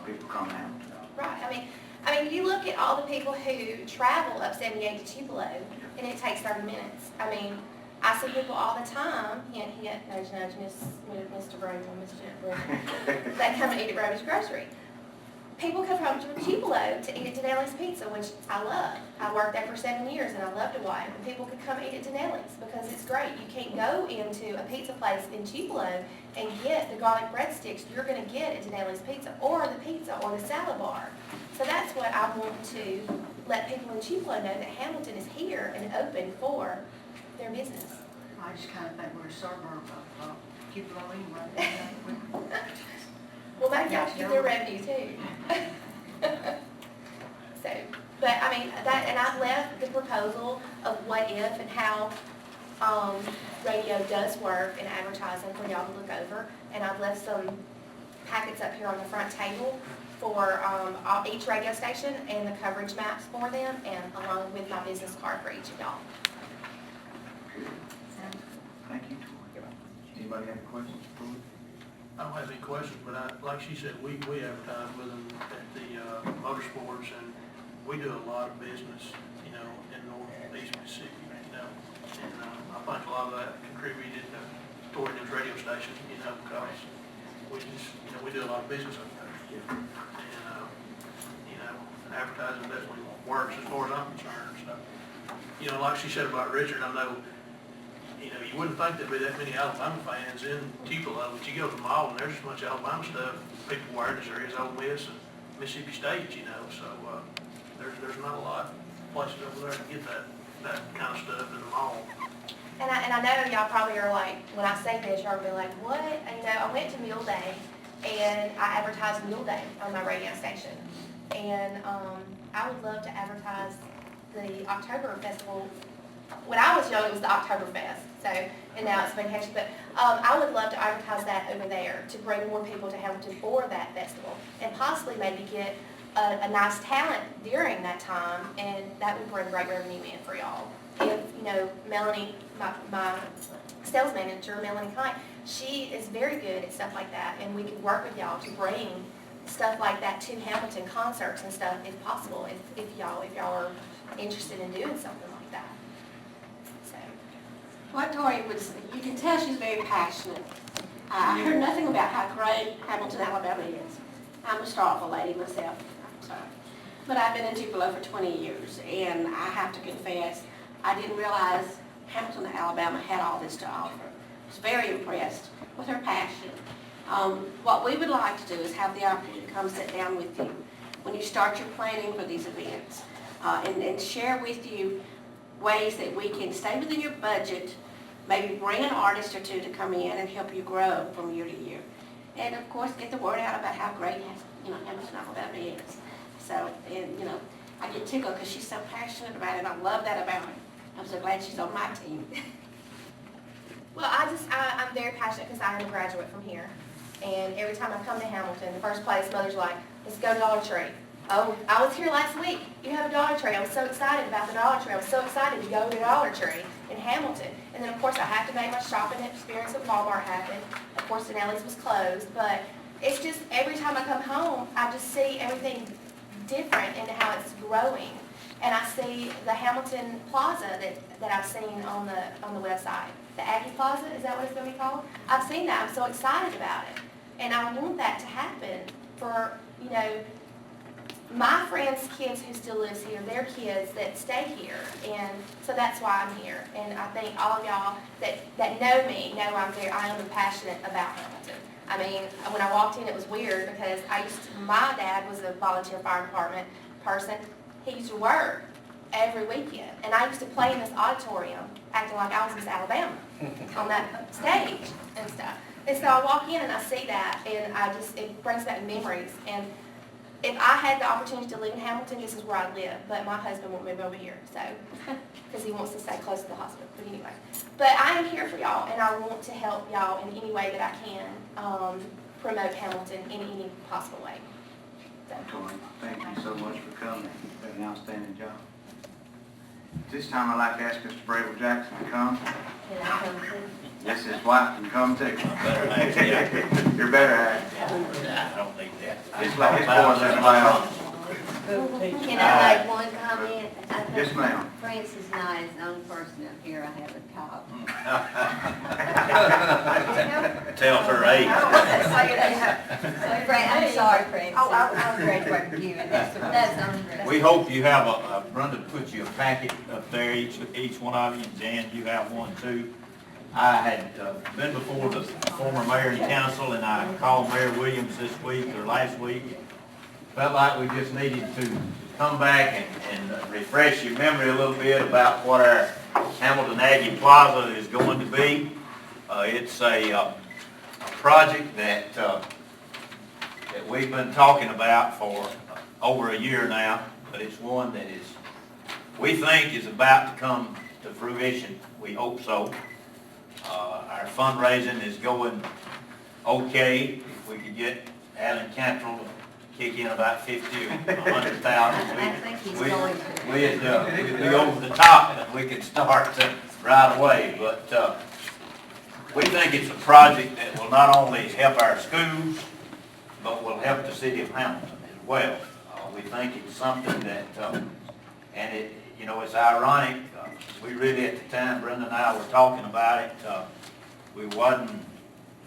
people coming out. Right, I mean, you look at all the people who travel up 78 to Tupelo, and it takes 30 minutes. I mean, I see people all the time, hint, hint, nudge, nudge, Mr. Brown, Miss Jennifer, they come and eat at Rhoda's Grocery. People come from Tupelo to eat at Denelli's Pizza, which I love. I worked there for 7 years, and I loved Hawaii. And people could come eat at Denelli's because it's great. You can't go into a pizza place in Tupelo and get the garlic breadsticks you're going to get at Denelli's Pizza, or the pizza, or the salad bar. So that's what I want to let people in Tupelo know, that Hamilton is here and open for their business. I just kind of think we're a suburb of Tupelo anyway. Well, maybe y'all should get their revenue too. So, but I mean, and I've left the proposal of what if and how radio does work in advertising for y'all to look over. And I've left some packets up here on the front table for each radio station and the coverage maps for them, and along with my business card for each of y'all. Thank you. Anybody have questions for me? I don't have any questions, but like she said, we advertise with them at the motorsports, and we do a lot of business, in northeast Mississippi, and I think a lot of that contributed toward those radio stations, because we do a lot of business up there. And, advertising definitely works as far as I'm concerned, so. Like she said about Richard, I know, you wouldn't think there'd be that many Alabama fans in Tupelo, but you go to the mall and there's as much Alabama stuff people wearing as there is Ole Miss and Mississippi State, so there's not a lot of places over there to get that kind of stuff in the mall. And I know y'all probably are like, when I say this, y'all will be like, what? And, I went to Mule Day, and I advertised Mule Day on my radio station. And I would love to advertise the October Festival. When I was young, it was the Oktoberfest, and now it's vacation, but I would love to advertise that over there to bring more people to Hamilton for that festival, and possibly maybe get a nice talent during that time, and that would bring great revenue in for y'all. If, Melanie, my sales manager, Melanie Kite, she is very good at stuff like that, and we could work with y'all to bring stuff like that to Hamilton, concerts and stuff, if possible, if y'all are interested in doing something like that. So. What Tori would say, you can tell she's very passionate. I heard nothing about how great Hamilton, Alabama is. I'm a Starkville lady myself, so. But I've been in Tupelo for 20 years, and I have to confess, I didn't realize Hamilton, Alabama had all this to offer. I was very impressed with her passion. What we would like to do is have the opportunity to come sit down with you when you start your planning for these events, and share with you ways that we can stay within your budget, maybe bring an artist or two to come in and help you grow from year to year. And of course, get the word out about how great, Hamilton, Alabama is. So, and I get tickled because she's so passionate about it, and I love that about her. I'm so glad she's on my team. Well, I'm very passionate because I am a graduate from here. And every time I come to Hamilton, the first place, Mother's like, let's go to Dollar Tree. Oh, I was here last week. You have a Dollar Tree. I was so excited about the Dollar Tree. I was so excited to go to Dollar Tree in Hamilton. And then, of course, I have to make my shopping experience at Walmart happen. Of course, Denelli's was closed. But it's just every time I come home, I just see everything different and how it's growing. and I see the Hamilton Plaza that I've seen on the website. The Aggie Plaza, is that what it's gonna be called? I've seen that, I'm so excited about it. And I want that to happen for, you know, my friends' kids who still lives here, their kids that stay here. And so that's why I'm here. And I think all of y'all that know me know I am passionate about Hamilton. I mean, when I walked in, it was weird because my dad was a volunteer fire department person. He used to work every weekend. And I used to play in this auditorium, acting like I was Miss Alabama on that stage and stuff. And so I walk in and I see that, and it brings back memories. And if I had the opportunity to live in Hamilton, this is where I'd live. But my husband won't move over here, so, because he wants to stay close to the hospital. But anyway, but I am here for y'all, and I want to help y'all in any way that I can promote Hamilton in any possible way. So. Thank you so much for coming. You've done an outstanding job. At this time, I'd like to ask Mr. Brable Jackson to come. Can I come too? Yes, his wife can come too. Better half, yeah. Your better half. I don't need that. His boys is loud. Can I make one comment? I think Yes, ma'am. Francis Knight is the only person up here I haven't called. Tells her age. I'm sorry, Francis. Oh, I'll graduate from you, and that's the only reason. We hope you have Brenda put you a packet up there, each one of you, and Jan, you have one too. I had been before the former mayor and council, and I called Mayor Williams this week or last week. Felt like we just needed to come back and refresh your memory a little bit about what our Hamilton Aggie Plaza is going to be. It's a project that we've been talking about for over a year now, but it's one that we think is about to come to fruition. We hope so. Our fundraising is going okay. If we could get Alan Cantrell to kick in about 50 or 100,000, I think he's going to. we'd be over the top and we could start right away. But we think it's a project that will not only help our schools, but will help the city of Hamilton as well. We think it's something that, and it, you know, it's ironic. We really, at the time, Brenda and I were talking about it, we wasn't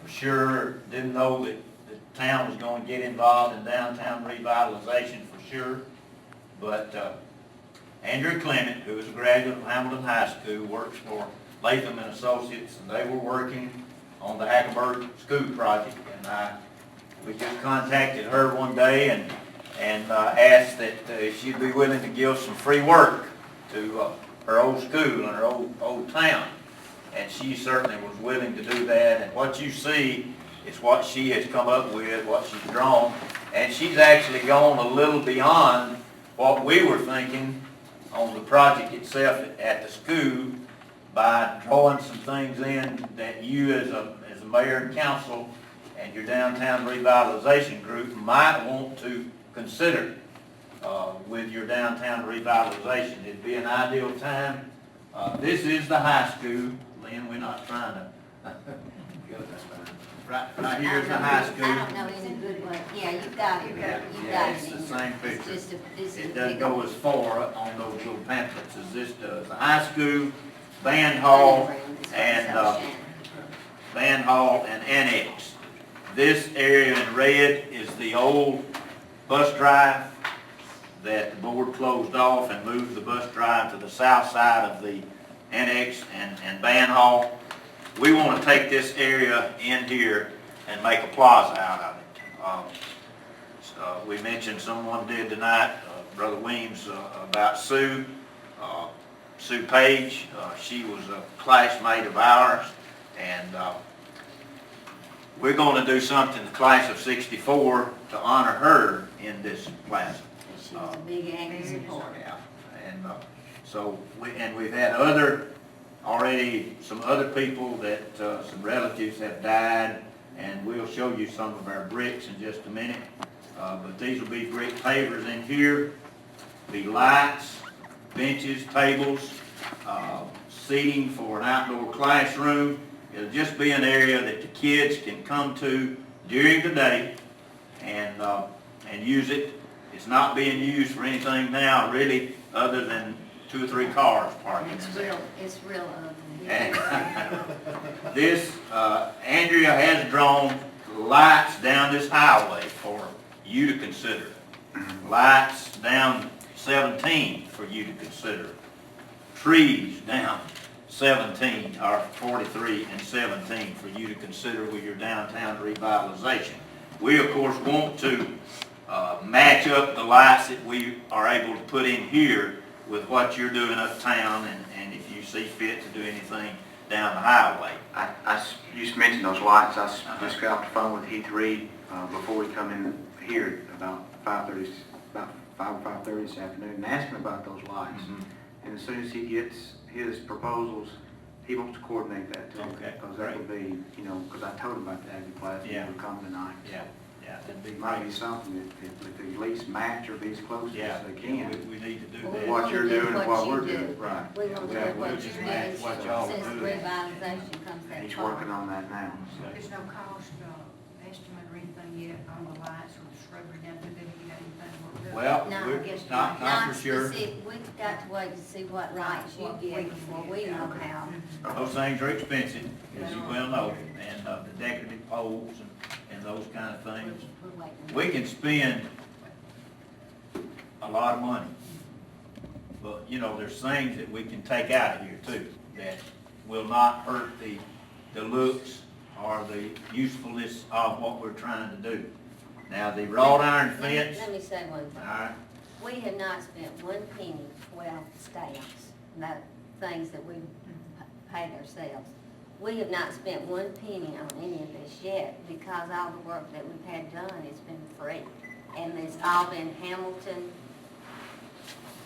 for sure, didn't know that the town was going to get involved in downtown revitalization for sure. But Andrew Clement, who is a graduate of Hamilton High School, works for Latham and Associates, and they were working on the Hackenberg School project. And we just contacted her one day and asked that if she'd be willing to give some free work to her old school and her old town. And she certainly was willing to do that. And what you see is what she has come up with, what she's drawn. And she's actually gone a little beyond what we were thinking on the project itself at the school by drawing some things in that you as a mayor and council and your downtown revitalization group might want to consider with your downtown revitalization. It'd be an ideal time. This is the high school. Lynn, we're not trying to... Right here is the high school. I don't know any good one. Yeah, you got it. You got It's it. the same picture. It's just this is It a doesn't big go one. as far on those little pamphlets as this does. The high school, band hall, and annex. This area in red is the old bus drive that the board closed off and moved the bus drive to the south side of the annex and band hall. We want to take this area in here and make a plaza out of it. So we mentioned someone did tonight, Brother Weems, about Sue. Sue Page, she was a classmate of ours, and we're going to do something, the class of '64, to honor her in this plaza. She was a big Aggie supporter. Yeah, and so we've had some other people that some relatives have died, and we'll show you some of our bricks in just a minute. But these will be brick pavers in here, be lights, benches, tables, seating for an outdoor classroom. It'll just be an area that the kids can come to during the day and use it. It's not being used for anything now, really, other than 2 or 3 cars parking in there. It's real ugly. And this, Andrea has drawn lights down this highway for you to consider. Lights down 17 for you to consider. Trees down 17, or 43 and 17 for you to consider with your downtown revitalization. We, of course, want to match up the lights that we are able to put in here with what you're doing uptown, and if you see fit to do anything down the highway. You just mentioned those lights. I just got off the phone with Heath Reed before we come in here about 5:30, about 5:30 this afternoon, and asked him about those lights. And as soon as he gets his proposals, he wants to coordinate that too. Okay, Because that would be, because I told him about the Abbey Plaza, he Yeah. would come tonight. Yeah, that'd be It might be great. something that if they at least match or be as close Yeah, as they can. we need to do Well, we that. What wanna you're do doing and what what you we're do. doing, right. We want to do Exactly. what We'll just you match do, what y'all since do. revitalization comes that He's far. working on that now. There's no cost, estimate or anything yet on the lights or the shrubbery down there, have you got anything worked up? Well, No, we're I guess not for sure. specific. We've got to wait to see what lights you get before we know how. Those things are expensive, as you well know, and the decorative poles and those kind of things. We're waiting. We can spend a lot of money, but, there's things that we can take out of here too, that will not hurt the looks or the usefulness of what we're trying to do. Now, the wrought iron fence, Let me say one thing. all right, We have not spent one penny, well, stamps, not things that we paid ourselves. We have not spent one penny on any of this yet because all the work that we've had done has been free. And it's all been Hamilton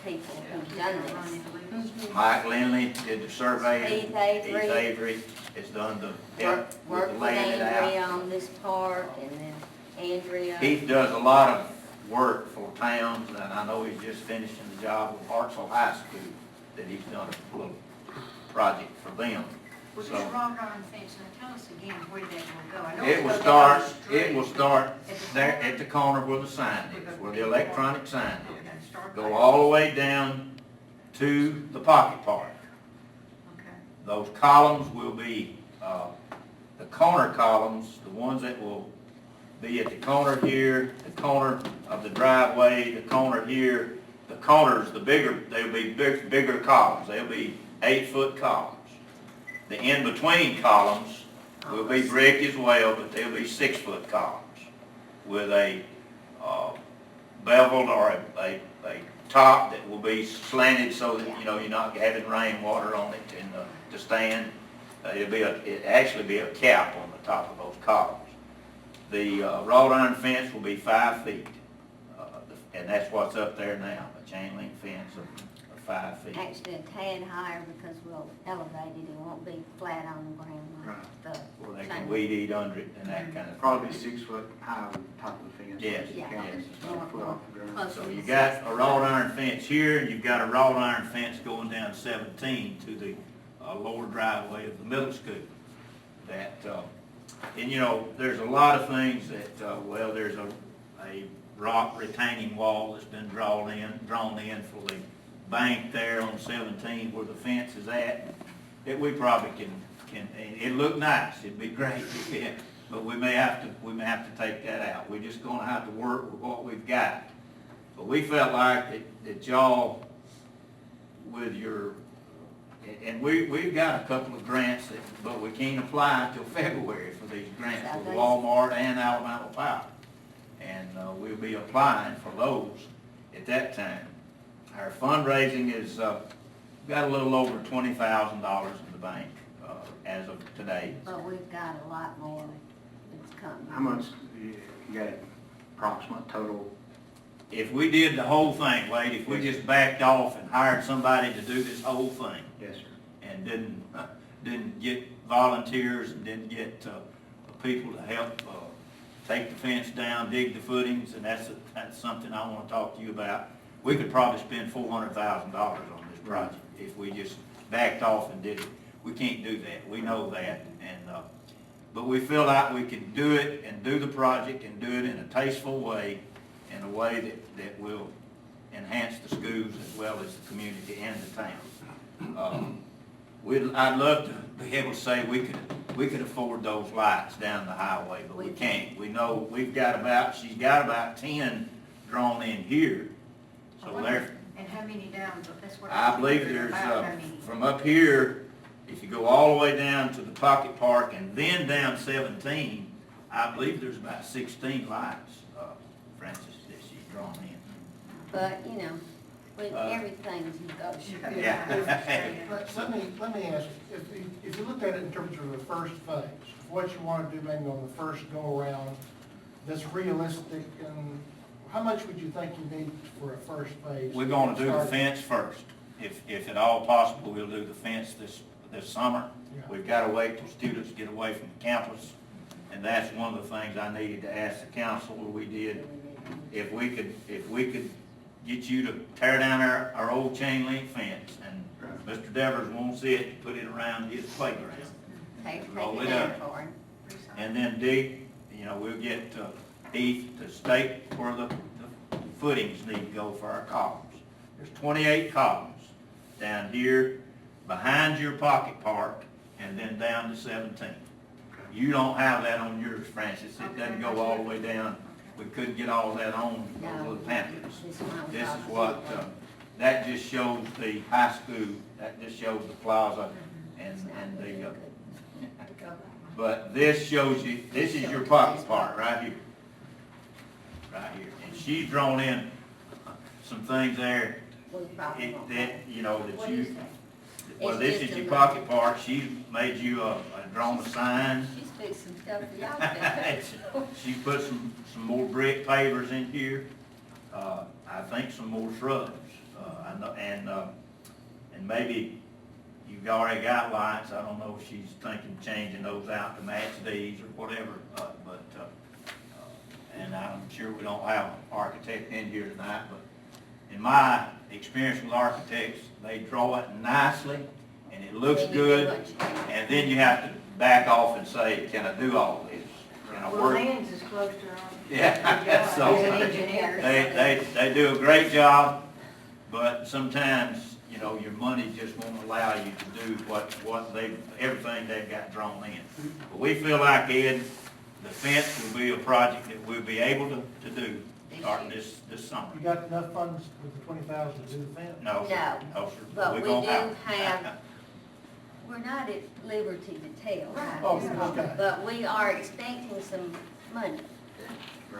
people who've done this. Mike Lindley did the survey. Heath Avery. Heath Avery has done the, help with Work the with laying it out. Andrea on this part, and then Andrea. Heath does a lot of work for towns, and I know he's just finishing the job with Hartsville High School, that he's done a little project for them. Was So- this wrought iron fence, now tell us again where that will go. I know It it's will going start, down the it will street. start At the there corner? at the corner where the sign is, where the electronic sign is. Okay, start Go there. all the way down to the pocket park. Okay. Those columns will be, the corner columns, the ones that will be at the corner here, the corner of the driveway, the corner here, the corners, they'll be bigger columns. They'll be 8-foot columns. The in-between columns will be brick as well, but they'll be 6-foot columns with a beveled or a top that will be slanted so that, you're not having rainwater on it and to stand. It'll actually be a cap on the top of those columns. The wrought iron fence will be 5 feet, and that's what's up there now, a chain link fence of 5 feet. Actually, a tad higher because we'll elevate it, it won't be flat on the ground like the. Where they chain can link. weed eat under it and that kind of thing. Probably 6 foot high on top of the fence. Yes. Yeah. Yes. More- 6 foot off the ground. closer So to you the got 6 a wrought iron fence here, and you've got a wrought iron fence going down 17 to the lower driveway of the middle school. That, and there's a lot of things that, there's a rock retaining wall that's been drawn in for the bank there on 17 where the fence is at, that we probably can, it'd look nice, it'd be great, yeah, but we may have to take that out. We're just gonna have to work with what we've got. But we felt like that y'all, with your, and we've got a couple of grants but we can't apply until February for these grants with Walmart and Alabama Power. And we'll be applying for those at that time. Our fundraising is, got a little over $20,000 in the bank as of today. But we've got a lot more that's coming. How much, you got approximate total? If we did the whole thing, Wade, if we just backed off and hired somebody to do this whole thing, Yes, sir. and didn't get volunteers and didn't get people to help take the fence down, dig the footings, and that's something I want to talk to you about. We could probably spend $400,000 on this project if we just backed off and did it. We can't do that. We know that, but we feel like we can do it and do the project and do it in a tasteful way in a way that will enhance the schools as well as the community and the town. I'd love to be able to say we could afford those lights down the highway, but we can't. We know she's got about 10 drawn in here. So there, And how many down, that's what I believe figured there's, about how many. from up here, if you go all the way down to the Pocket Park and then down 17, I believe there's about 16 lights, Francis, that she's drawn in. But, you know, everything's negotiable. Yeah. Let me ask, if you look at it in terms of the first phase, what you want to do maybe on the first go-around, that's realistic, and how much would you think you need for a first phase? We're gonna do the fence first. If at all possible, we'll do the fence this summer. Yeah. We've gotta wait till students get away from the campus, and that's one of the things I needed to ask the council, we did. If we could get you to tear down our old chain link fence, and Mr. Devers won't see it, put it around his playground. Take Roll it it down up. for him. And then dig, we'll get Heath to state where the footings need to go for our columns. There's 28 columns down here behind your Pocket Park and then down to 17. You don't have that on yours, Francis. It doesn't go all the way down. We couldn't get all that on those little pamphlets. This is what, that just shows the high school, that just shows the plaza and the, but this shows you, this is your Pocket Park right here. Right here. And she's drawn in some things there that you, well, this is your Pocket Park. She's made you drawn a sign. She's fixed some stuff for y'all. She put some more brick pavers in here. I think some more shrubs. And maybe you've already got lights. I don't know if she's thinking changing those out to match these or whatever. And I'm sure we don't have an architect in here tonight, but in my experience with architects, they draw it nicely and it looks good. And then you have to back off and say, can I do all this? Can I Well, work? Lance is close to Yeah, so He's an engineer. they do a great job, but sometimes, your money just won't allow you to do everything they've got drawn in. But we feel like, Ed, the fence will be a project that we'll be able to do starting this summer. You got enough funds with the 20,000 to do the fence? No, sir. No, No, sir. but We're we gonna do have, we're not at liberty to tell right Oh, this okay. moment, but we are expecting some money.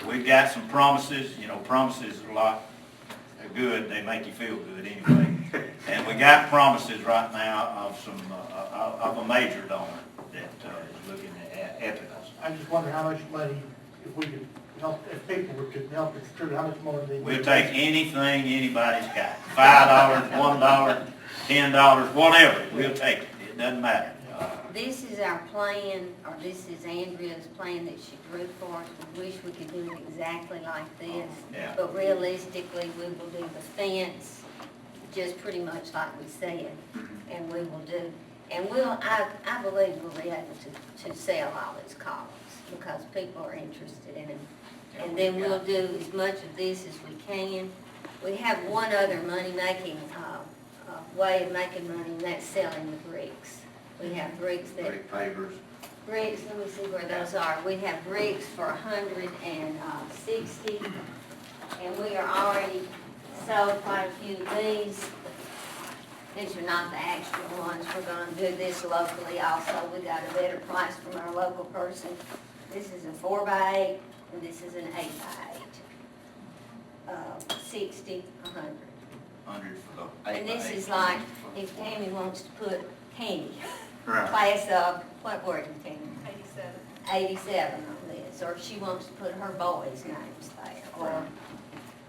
We've got some promises, promises are a lot good, they make you feel good anyway. And we got promises right now of some, of a major donor that is looking at us. I just wonder how much money, if we could help, if people could help contribute, how much more they. We'll take anything anybody's got, $5, $1, $10, whatever, we'll take it, it doesn't matter. This is our plan, or this is Andrea's plan that she drew for us. We wish we could do it exactly like this. Yeah. But realistically, we will do the fence, just pretty much like we said, and we will do, and I believe we'll be able to sell all these columns, because people are interested in them. And then we'll do as much of this as we can. We have one other money-making, way of making money, and that's selling the bricks. We have bricks that... Brick pavers. Bricks, let me see where those are. We have bricks for $160, and we are already sold quite a few of these. These are not the actual ones. We're gonna do this locally also. We got a better price from our local person. This is a 4x8, and this is an 8x8. 60, 100. 100 for the 8x8. And this is like, if Tammy wants to put Tammy, Right. class of, what word is Tammy? 87. 87 on this, or if she wants to put her boys' names there, or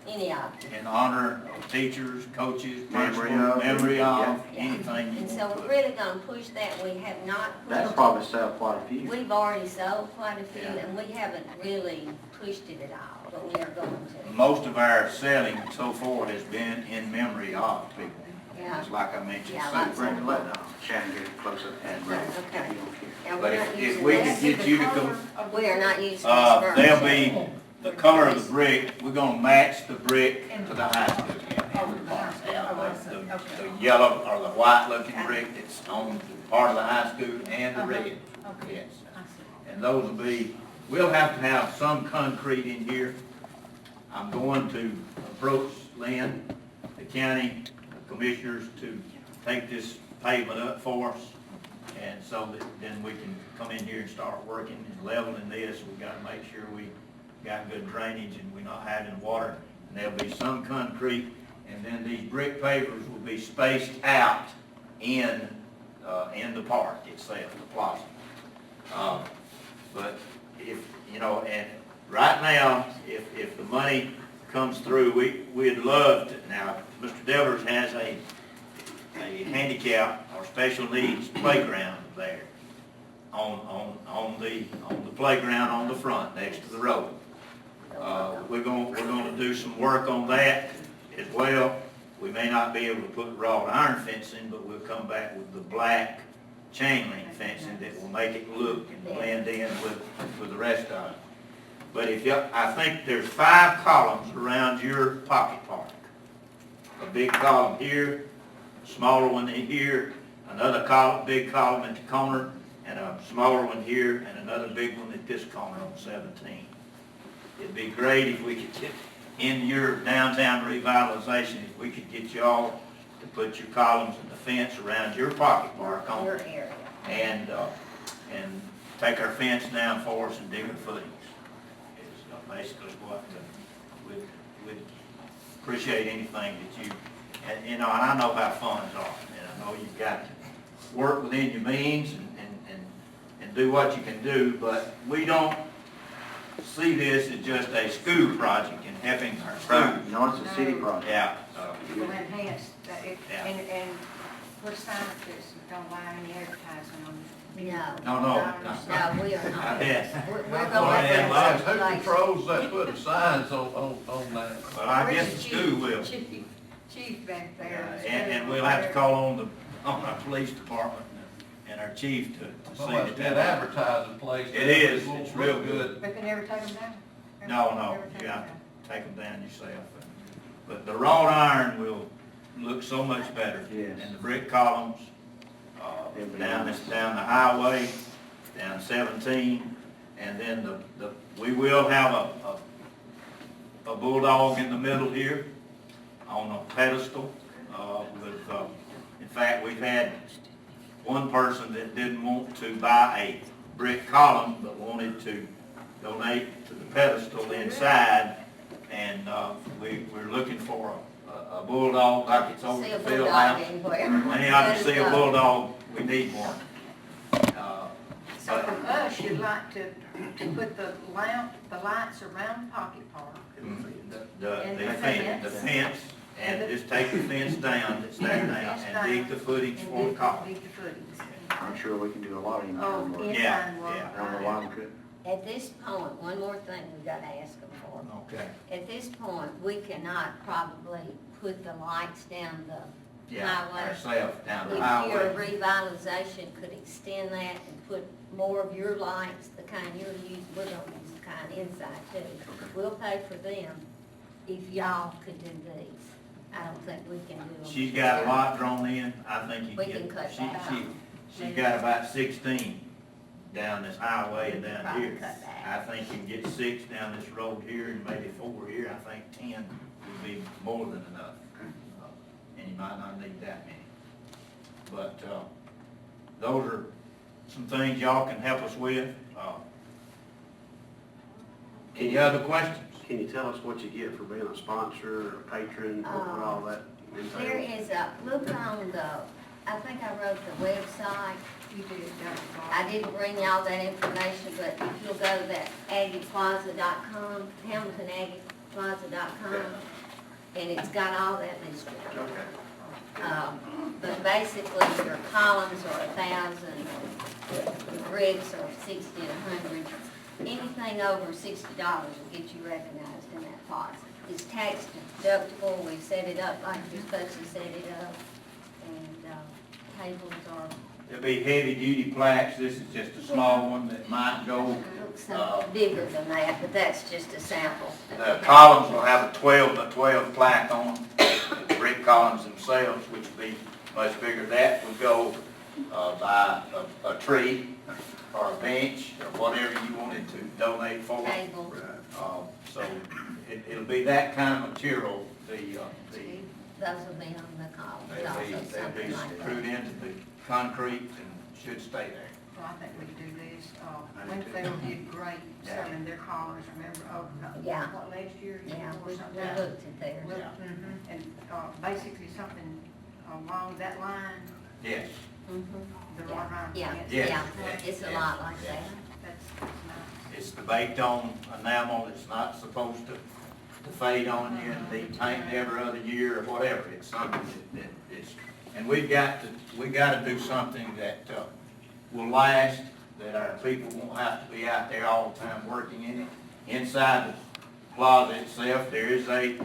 any of them. In honor of teachers, coaches, Memory principals, of. memory of, Yeah. anything. And so we're really gonna push that. We have not That'll pushed probably sell quite a few. it. We've already sold quite a few, Yeah. and we haven't really pushed it at all, but we are going to. Most of our selling so far has been in memory of people. Yeah. Just like I mentioned. Yeah, so like Bring let Shannon get it closer and bring it. Okay. If you don't care. And But we're not if using we this. could get you to come, We are not using this furniture. the color of the brick, we're gonna match the brick to the high school. The yellow or the white looking brick that's on part of the high school and the red. Yes. And those will be, we'll have to have some concrete in here. I'm going to approach Lynn, the county commissioners, to take this pavement up for us. And so that then we can come in here and start working and leveling this. We've got to make sure we got good drainage and we're not having water. And there'll be some concrete, and then these brick pavers will be spaced out in the park itself, the plaza. But if, you know, and right now, if the money comes through, we'd love to, now, Mr. Devers has a handicap or special needs playground there on the playground on the front next to the road. We're gonna do some work on that as well. We may not be able to put wrought iron fencing, but we'll come back with the black chain link fencing that will make it look and blend in with the rest of it. But I think there's 5 columns around your pocket park. A big column here, a smaller one here, another column, big column at the corner, and a smaller one here, and another big one at this corner on 17. It'd be great if we could get in your downtown revitalization, if we could get y'all to put your columns and the fence around your pocket park on Your area. and take our fence down for us and dig our footings. Is basically what we'd appreciate anything that you, and you know, and I know how funds are, and I know you've got to work within your means and do what you can do, but we don't see this as just a school project and helping our schools. No, it's a city project. Yeah. Will enhance that, Yeah. and we're signing this, don't buy any advertising on it. No. No, No, we are not. I bet. We're Well, going and to Lodge, who controls that, putting signs on that? Well, I guess the school will. Chief back there. And we'll have to call on our police department and our chief to see Well, that that advertising place. It is, it's real good. But they never take them down? No, Never take you them have down. to take them down yourself. But the wrought iron will look so much better. Yes. And the brick columns, down the highway, down 17, and then we will have a bulldog in the middle here on a pedestal, in fact, we've had one person that didn't want to buy a brick column, but wanted to donate to the pedestal inside, and we're looking for a bulldog like it's over see the a field bulldog house. anywhere. Anyhow, to see a bulldog, we need one. So from us, you'd like to put the lights around the pocket park. And The fence, and just take the fence down, that's there now, and dig the footings for the column. Dig the footings. I'm sure we can do a lot of Oh, internal work. inside work. yeah. I don't know why we couldn't. At this point, one more thing we gotta ask them for. Okay. At this point, we cannot probably put the lights down the Yeah, highway. ourselves down the If your highway. revitalization could extend that and put more of your lights, the kind you're using, we're gonna use the kind inside too. We'll pay for them if y'all could do these. I don't think we can do them. She's got a lot drawn in, I think you We can can cut get, that out. she's got about 16 down this highway and down Probably here. cut that I think you can get 6 down this road here and maybe 4 here, I think 10 would be more than enough. And you might not need that many. But, those are some things y'all can help us with. Any other questions? Can you tell us what you get for being a sponsor or patron, what all that There entails? is look on I think I wrote the website. You did, that was all. I didn't bring y'all that information, but if you'll go to that aggieplaza.com, hamiltonaggieplaza.com, and it's got all that listed. Okay. But basically, your columns are 1,000, the bricks are 60 and 100. Anything over $60 will get you recognized in that plaza. It's tax deductible, we set it up like you're supposed to set it up, and tables are there'll be heavy-duty plaques. This is just a small one that might go. Looks bigger than that, but that's just a sample. The columns will have a 12 by 12 plaque on them, the brick columns themselves, which will be much bigger. That would go by a tree or a bench or whatever you wanted to donate for. Table. So it'll be that kind of material, Those will be on the column, but also they'll something be like screwed that. into the concrete and should stay there. Well, I think we could do this, Winfield did great selling their collars, remember, Yeah. what, last year? Yeah, or we something? looked at theirs. Well, Yeah. And, basically something along that line, Yes. Mhm. the Yeah. right line. Yeah, Yes. yeah, it's a lot like Yeah. that. That's nice. It's the baked on enamel. It's not supposed to fade on you and be painted every other year or whatever. It's something that it's, and we got to do something that will last, that our people won't have to be out there all the time working in it. Inside the plaza itself, there is a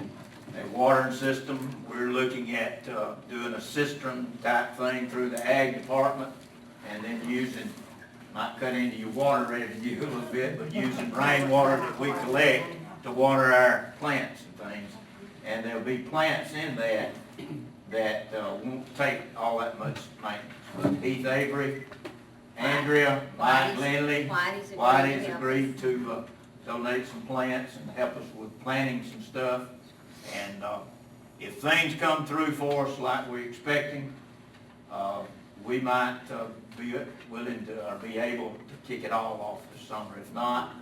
watering system. We're looking at doing a cistern type thing through the ag department, and then using, might cut into your water revenue a little bit, but using rainwater that we collect to water our plants and things. And there'll be plants in that won't take all that much maintenance. Heath Avery, Andrea, Mike Lindley, Whitey's agreed to donate some plants and help us with planting some stuff. And if things come through for us like we're expecting, we might be willing to, or be able to kick it all off this summer. If not,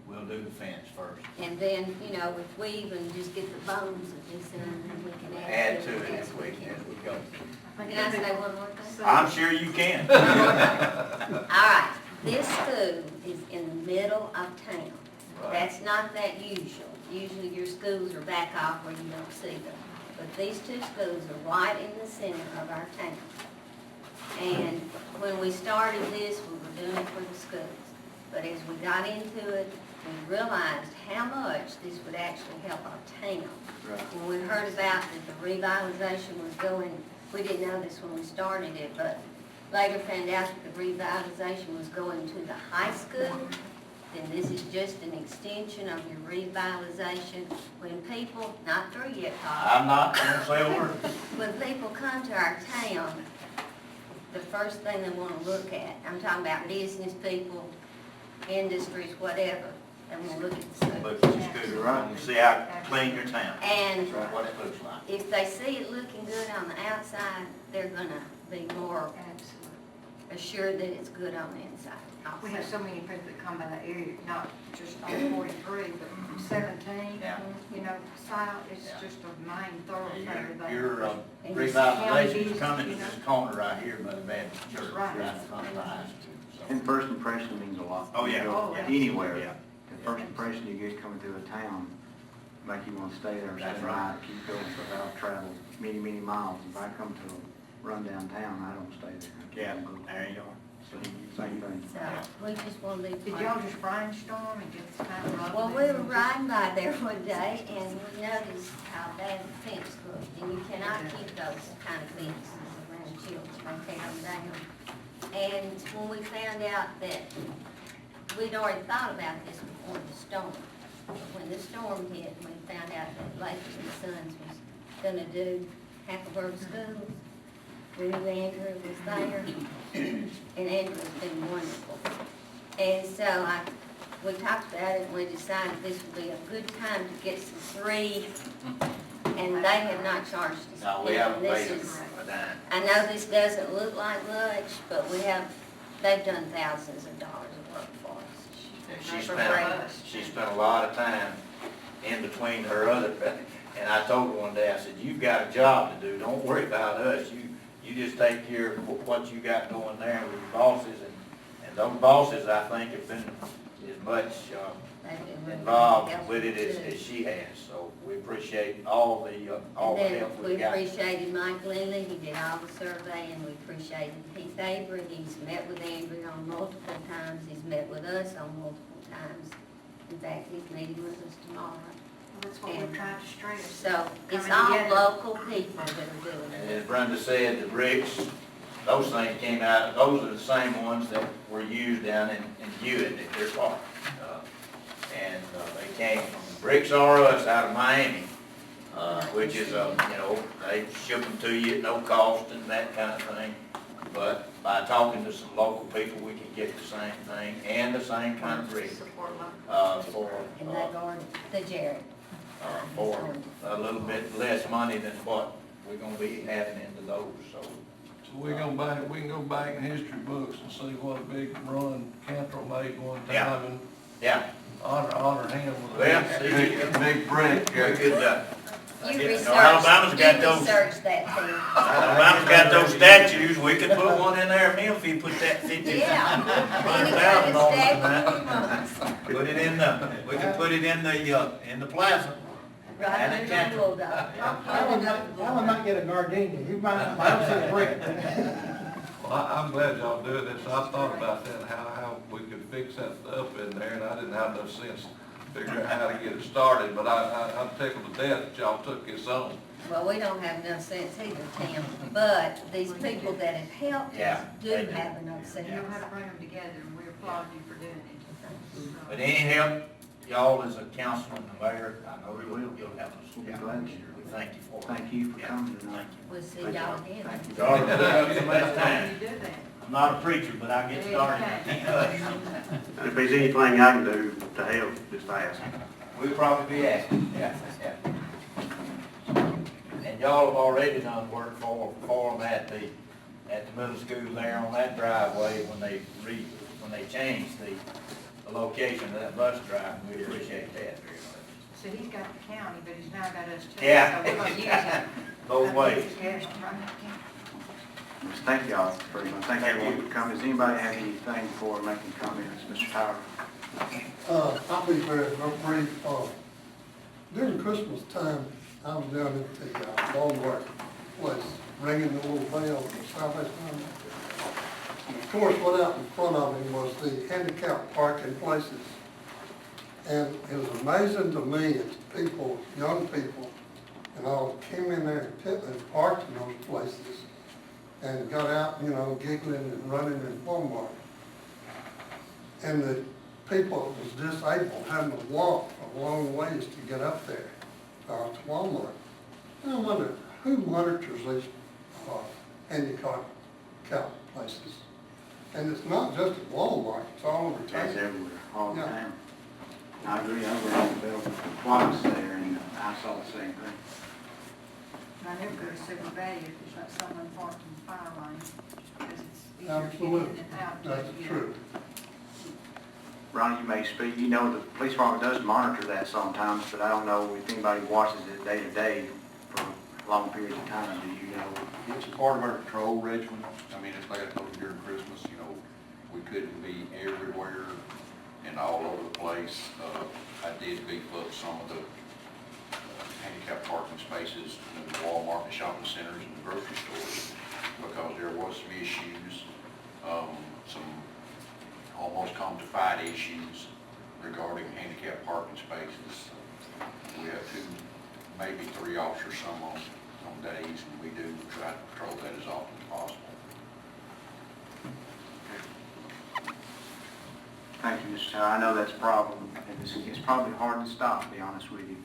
we'll do the fence first. And then, if we even just get the bones of this in, then we can Add to it as we go. Can I say one more thing? I'm sure you can. All right, this school is in the middle of town. That's not that usual. Usually your schools are back off where you don't see them. But these two schools are right in the center of our town. And when we started this, we were doing it for the schools. But as we got into it, we realized how much this would actually help our town. Right. When we heard about that the revitalization was going, we didn't know this when we started it, but later found out that the revitalization was going to the high school. Then this is just an extension of your revitalization. When people, not through yet, Todd. I'm not going to say a word. When people come to our town, the first thing they want to look at, I'm talking about business people, industries, whatever, they want to look at the school. Look at your school, right, and see how clean your town, And what it looks like. if they see it looking good on the outside, they're gonna be more assured that it's good on the inside. We have so many people that come by that area, not just on 43, but 17, Yeah. south, it's just a main thoroughfare there. Your And revitalization is county coming in business, this corner right here by the Baptist church, Right. right in front of the high school. And first impression means a lot. Oh, yeah. You go Oh, yeah. Anywhere. Yeah. The first impression you get coming through a town, make you want to stay there, That's stay right. right, keep going, so I've traveled many, many miles. If I come to a rundown town, I don't stay there. I Yeah, keep going. there you go. Same thing. So, we just want to be. Did y'all just brainstorm and just kind of? Well, we were riding by there one day and we noticed how bad the fence looked. And you cannot keep those kind of fences around children, they tear them down. And when we found out that, we'd already thought about this before the storm. But when the storm hit, we found out that Lakers and Sons was gonna do Hackleburg schools. We knew Andrew was there, and Andrew's been wonderful. And so we talked about it, and we decided this would be a good time to get some free, and they have not charged us. No, we haven't This paid them is- a dime. I know this doesn't look like much, but they've done thousands of dollars of work for us. Yeah, she spent a lot of time in between her other, and I told her one day, I said, you've got a job to do, don't worry about us, you just take care of what you got going there with your bosses, and those bosses, I think, have been as much involved with it as she has, so we appreciate all the And then help we we got. appreciated Mike Lindley, he did all the surveying, we appreciated Heath Avery, he's met with Andrew on multiple times, he's met with us on multiple times. In fact, he's meeting with us tomorrow. That's what we're trying to stress. So, it's Coming all together. local people that are doing And it. as Brenda said, the bricks, those things came out, those are the same ones that were used down in Hewitt at their park. They came from Bricks R Us out of Miami, which is, they ship them to you at no cost and that kind of thing. But by talking to some local people, we can get the same thing and the same kind of brick, for, And they go to Jared. for a little bit less money than what we're gonna be having into those, so. So we can go back in history books and see what a big run Cantrell made one Yeah. time and Yeah, honor him with Well, a see, big brick. we could, You researched, Alabama's got those. researched that too. Alabama's got those statues, we could put one in there, if you put that 50. Yeah. 100,000 on it, Anything man. that Put it we could put it in the plaza. Right And under it the can't- bulldog. Alan might get a Gardenia, he might see a brick. Well, I'm glad y'all doing this. I thought about that, how we could fix that up in there, and I didn't have no sense to figure out how to get it started, but I'm tickled to death that y'all took this on. Well, we don't have enough sense either, Tim, but these people that have helped us Yeah, do they do. have enough You sense. know how to bring them together, and we applaud you for doing it. But any help, y'all as a council and the mayor, I know We will. you'll help us. We'll be glad to. We thank you for it. Thank you for Yeah, coming tonight. thank you. We'll see y'all again. Thank you. Darn, we have so much time. You do that. I'm not a preacher, but I get started. If there's anything I can do to help, just ask. We'll probably be asking, yeah. And y'all have already done work for them at the middle school there on that driveway when they changed the location of that bus drive, and we appreciate that very much. So he's got the county, but he's now got us too. Yeah. So we're gonna use it. Both ways. Yes, right. Just thank y'all very much. Thank everyone for coming. Does anybody have anything for making comments? Mr. Tyler? I'll be very brief. During Christmas time, I was down at the Walmart place, ringing the little bell for Southwest Army. And of course, what out in front of me was the handicap parking places. And it was amazing to me as people, young people, and all came in there and parked in those places and got out, giggling and running in Walmart. And the people that was disabled having to walk a long ways to get up there to Walmart. And I wonder, who monitors these handicap places? And it's not just at Walmart, it's all over It's town. everywhere, all the Yeah. time. I agree. I was around the Bell Plaza there, and I saw the same thing. And I never go to Super Value if there's not someone parked in the fire lane, just because it's easier to get Absolutely. in and out. That's true. Ronnie, you may speak. You know, the police department does monitor that sometimes, but I don't know if anybody watches it day to day for long periods of time. Do you know? It's a part of our patrol regimen. I mean, it's like I told you during Christmas, we couldn't be everywhere and all over the place. I did beef up some of the handicap parking spaces in the Walmart, the shopping centers, and the grocery stores, because there was some issues, some almost come to fight issues regarding handicap parking spaces. We have 2, maybe 3 officers some on days, and we do try to patrol that as often as possible. Thank you, Mr. Tyler. I know that's a problem, and it's probably hard to stop, to be honest with you.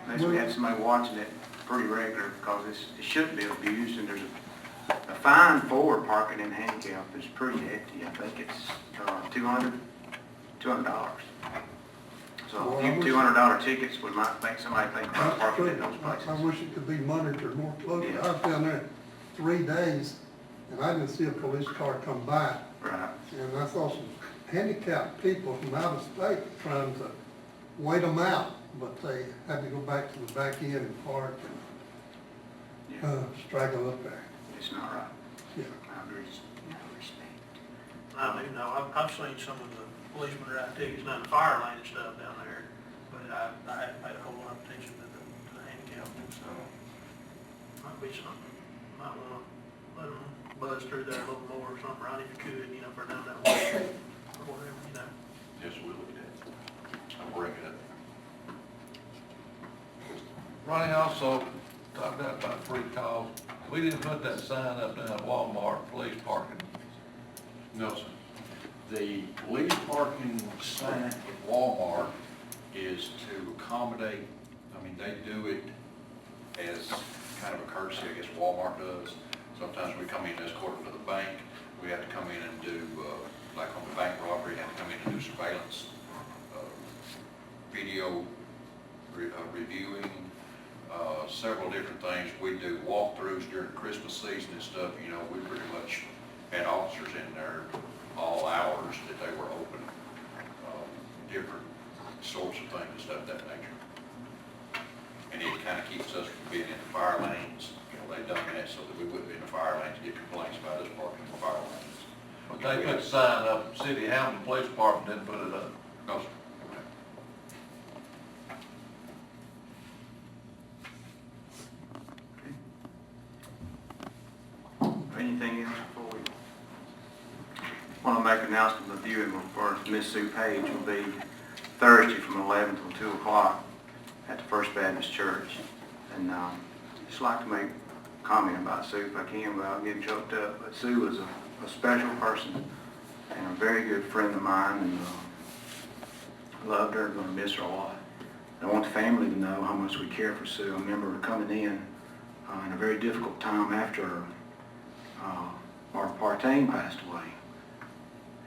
Unless we have somebody watching it pretty regular, because it shouldn't be abused, and there's a fine for parking in handicap is pretty hefty. I think it's $200. So a few $200 tickets would might make somebody think about parking in those places. I wish it could be monitored more closely. Yeah. I was down there 3 days, and I didn't see a police car come by. Right. And I saw some handicapped people from out of state trying to wait them out, but they had to go back to the back end and park and straggle up there. It's not right. Yeah. I agree. No respect. I do know, I've seen some of the policemen write tickets down the fire lane and stuff down there, but I haven't paid a whole lot of attention to the handicap and so. Might be something, might wanna let them buzz through there a little more or something, Ronnie, if you could, for down that way, or whatever, Yes, we'll look at it. I'll bring it up. Ronnie also talked about free calls. We didn't put that sign up down at Walmart, police parking. No, sir. The police parking sign at Walmart is to accommodate, I mean, they do it as kind of a courtesy, I guess Walmart does. Sometimes we come in as escort them to the bank. We have to come in and do, like on the bank robbery, have to come in and do surveillance, video reviewing, several different things. We do walkthroughs during Christmas season and stuff. You know, we pretty much had officers in there all hours that they were open, different sorts of things and stuff of that nature. And it kind of keeps us from being in the fire lanes. You know, they've done that so that we wouldn't be in the fire lanes, get complaints about us parking in the fire lanes. But they put the sign up, City of Hamilton Police Department didn't put it up. No, sir. Anything else before we? Want to make an announcement of viewing for Miss Sue Page will be Thursday from 11 till 2 o'clock at the First Baptist Church. And just like to make a comment about Sue if I can without getting choked up. But Sue was a special person and a very good friend of mine, and loved her, going to miss her a lot. I want the family to know how much we care for Sue. I remember her coming in a very difficult time after Mark Partain passed away.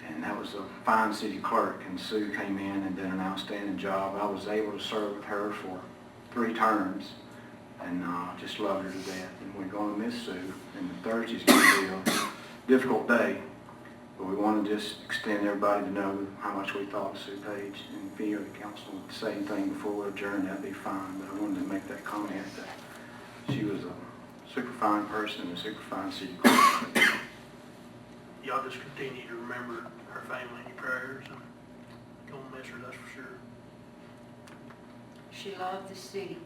And that was a fine city clerk, and Sue came in and did an outstanding job. I was able to serve with her for 3 terms, and just loved her to death. And we're going to miss Sue, and Thursday's going to be a difficult day, but we want to just extend everybody to know how much we thought of Sue Page. And if any of the council would say anything before we adjourn, that'd be fine, but I wanted to make that comment that she was a super fine person and a super fine city clerk. Y'all just continue to remember her family in your prayers, and gonna miss her, that's for sure. She loved the city.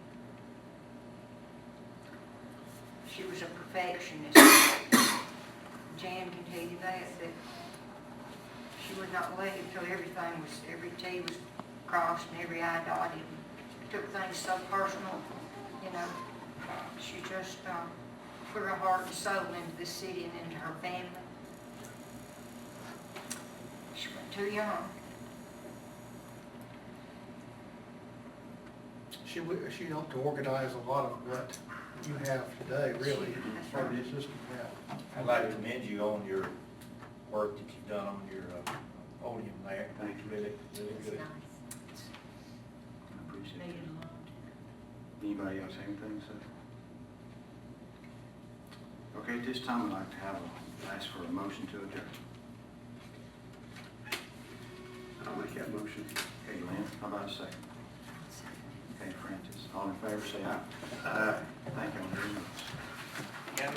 She was a perfectionist. Jan can tell you that she would not leave until every T was crossed and every I dotted. Took things so personal, you know. She just put her heart and soul into the city and into her family. She went too young. She helped to organize a lot of what you have today, really. That's right. It's just, yeah. I'd like to commend you on your work that you've done on your podium there. Thank you. Really, really It's good. nice. I appreciate Needed it. a lot. Anybody else have anything to say? Okay, at this time, I'd like to ask for a motion to adjourn. I'll make that motion. Okay, Lynn, how about a second? Okay, Francis, all in favor, say aye. Aye. Thank you very much. Yeah,